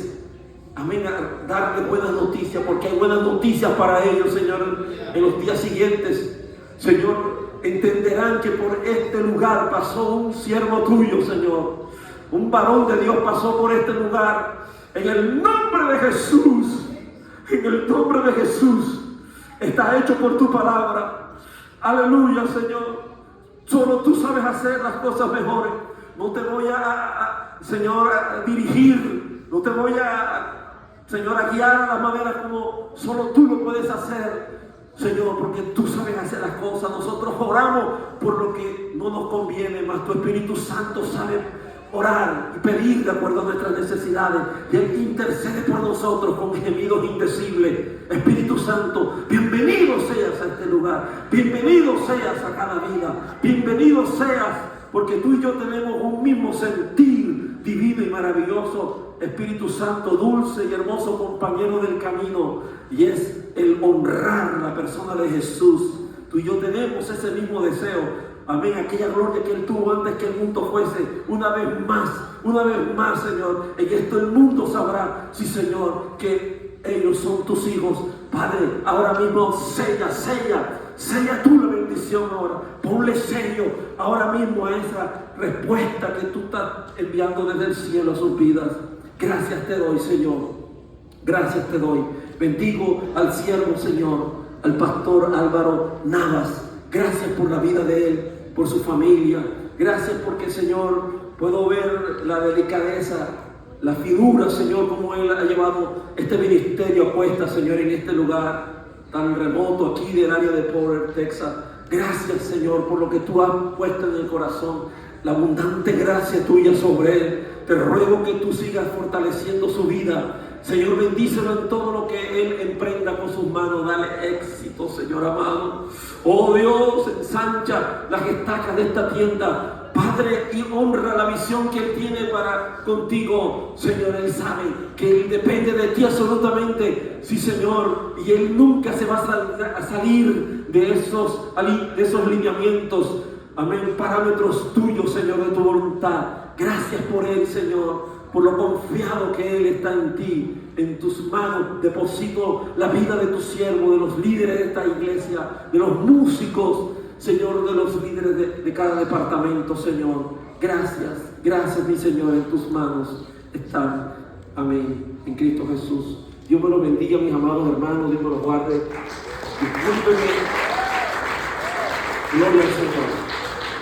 Speaker 2: amén, a darle buenas noticias, porque hay buenas noticias para ellos, Señor, en los días siguientes. Señor, entenderán que por este lugar pasó un siervo tuyo, Señor. Un varón de Dios pasó por este lugar. En el nombre de Jesús, en el nombre de Jesús, está hecho por tu palabra. Aleluya, Señor. Solo tú sabes hacer las cosas mejores. No te voy Señor, a dirigir. No te voy Señor, a guiar a la manera como solo tú lo puedes hacer, Señor, porque tú sabes hacer las cosas. Nosotros oramos por lo que no nos conviene, mas tu Espíritu Santo sabe orar y pedir de acuerdo a nuestras necesidades, y Él intercede por nosotros con gemidos indecibles. Espíritu Santo, bienvenido seas a este lugar, bienvenido seas a cada vida, bienvenido seas, porque tú y yo tenemos un mismo sentir divino y maravilloso. Espíritu Santo, dulce y hermoso compañero del camino, y es el honrar la persona de Jesús. Tú y yo tenemos ese mismo deseo. Amén, aquella gloria que Él tuvo antes que el mundo fuese. Una vez más, Señor, en esto el mundo sabrá, sí, Señor, que ellos son tus hijos. Padre, ahora mismo sella tú la bendición ahora. Ponle sello ahora mismo a esa respuesta que tú estás enviando desde el cielo a sus vidas. Gracias te doy, Señor. Gracias te doy. Bendigo al siervo, Señor, al pastor Álvaro Navas. Gracias por la vida de él, por su familia. Gracias porque, Señor, puedo ver la delicadeza, la figura, Señor, como Él ha llevado este ministerio a cuesta, Señor, en este lugar tan remoto aquí del área de Porter, Texas. Gracias, Señor, por lo que tú has puesto en el corazón, la abundante gracia tuya sobre Él. Te ruego que tú sigas fortaleciendo su vida. Señor, bendícelo en todo lo que Él emprenda con sus manos. Dale éxito, Señor amado. Oh Dios, ensancha las estacas de esta tienda, Padre, y honra la visión que Él tiene para contigo. Señor, Él sabe que Él depende de ti absolutamente. Sí, Señor, y Él nunca se va a salir de esos lineamientos. Amén, parámetros tuyos, Señor, de tu voluntad. Gracias por Él, Señor, por lo confiado que Él está en ti. En tus manos deposito la vida de tu siervo, de los líderes de esta iglesia, de los músicos, Señor, de los líderes de cada departamento, Señor. Gracias, mi Señor, en tus manos están. Amén, en Cristo Jesús. Dios me los bendiga, mis amados hermanos, Dios me los guarde. Discúlpenme. Gloria al Señor.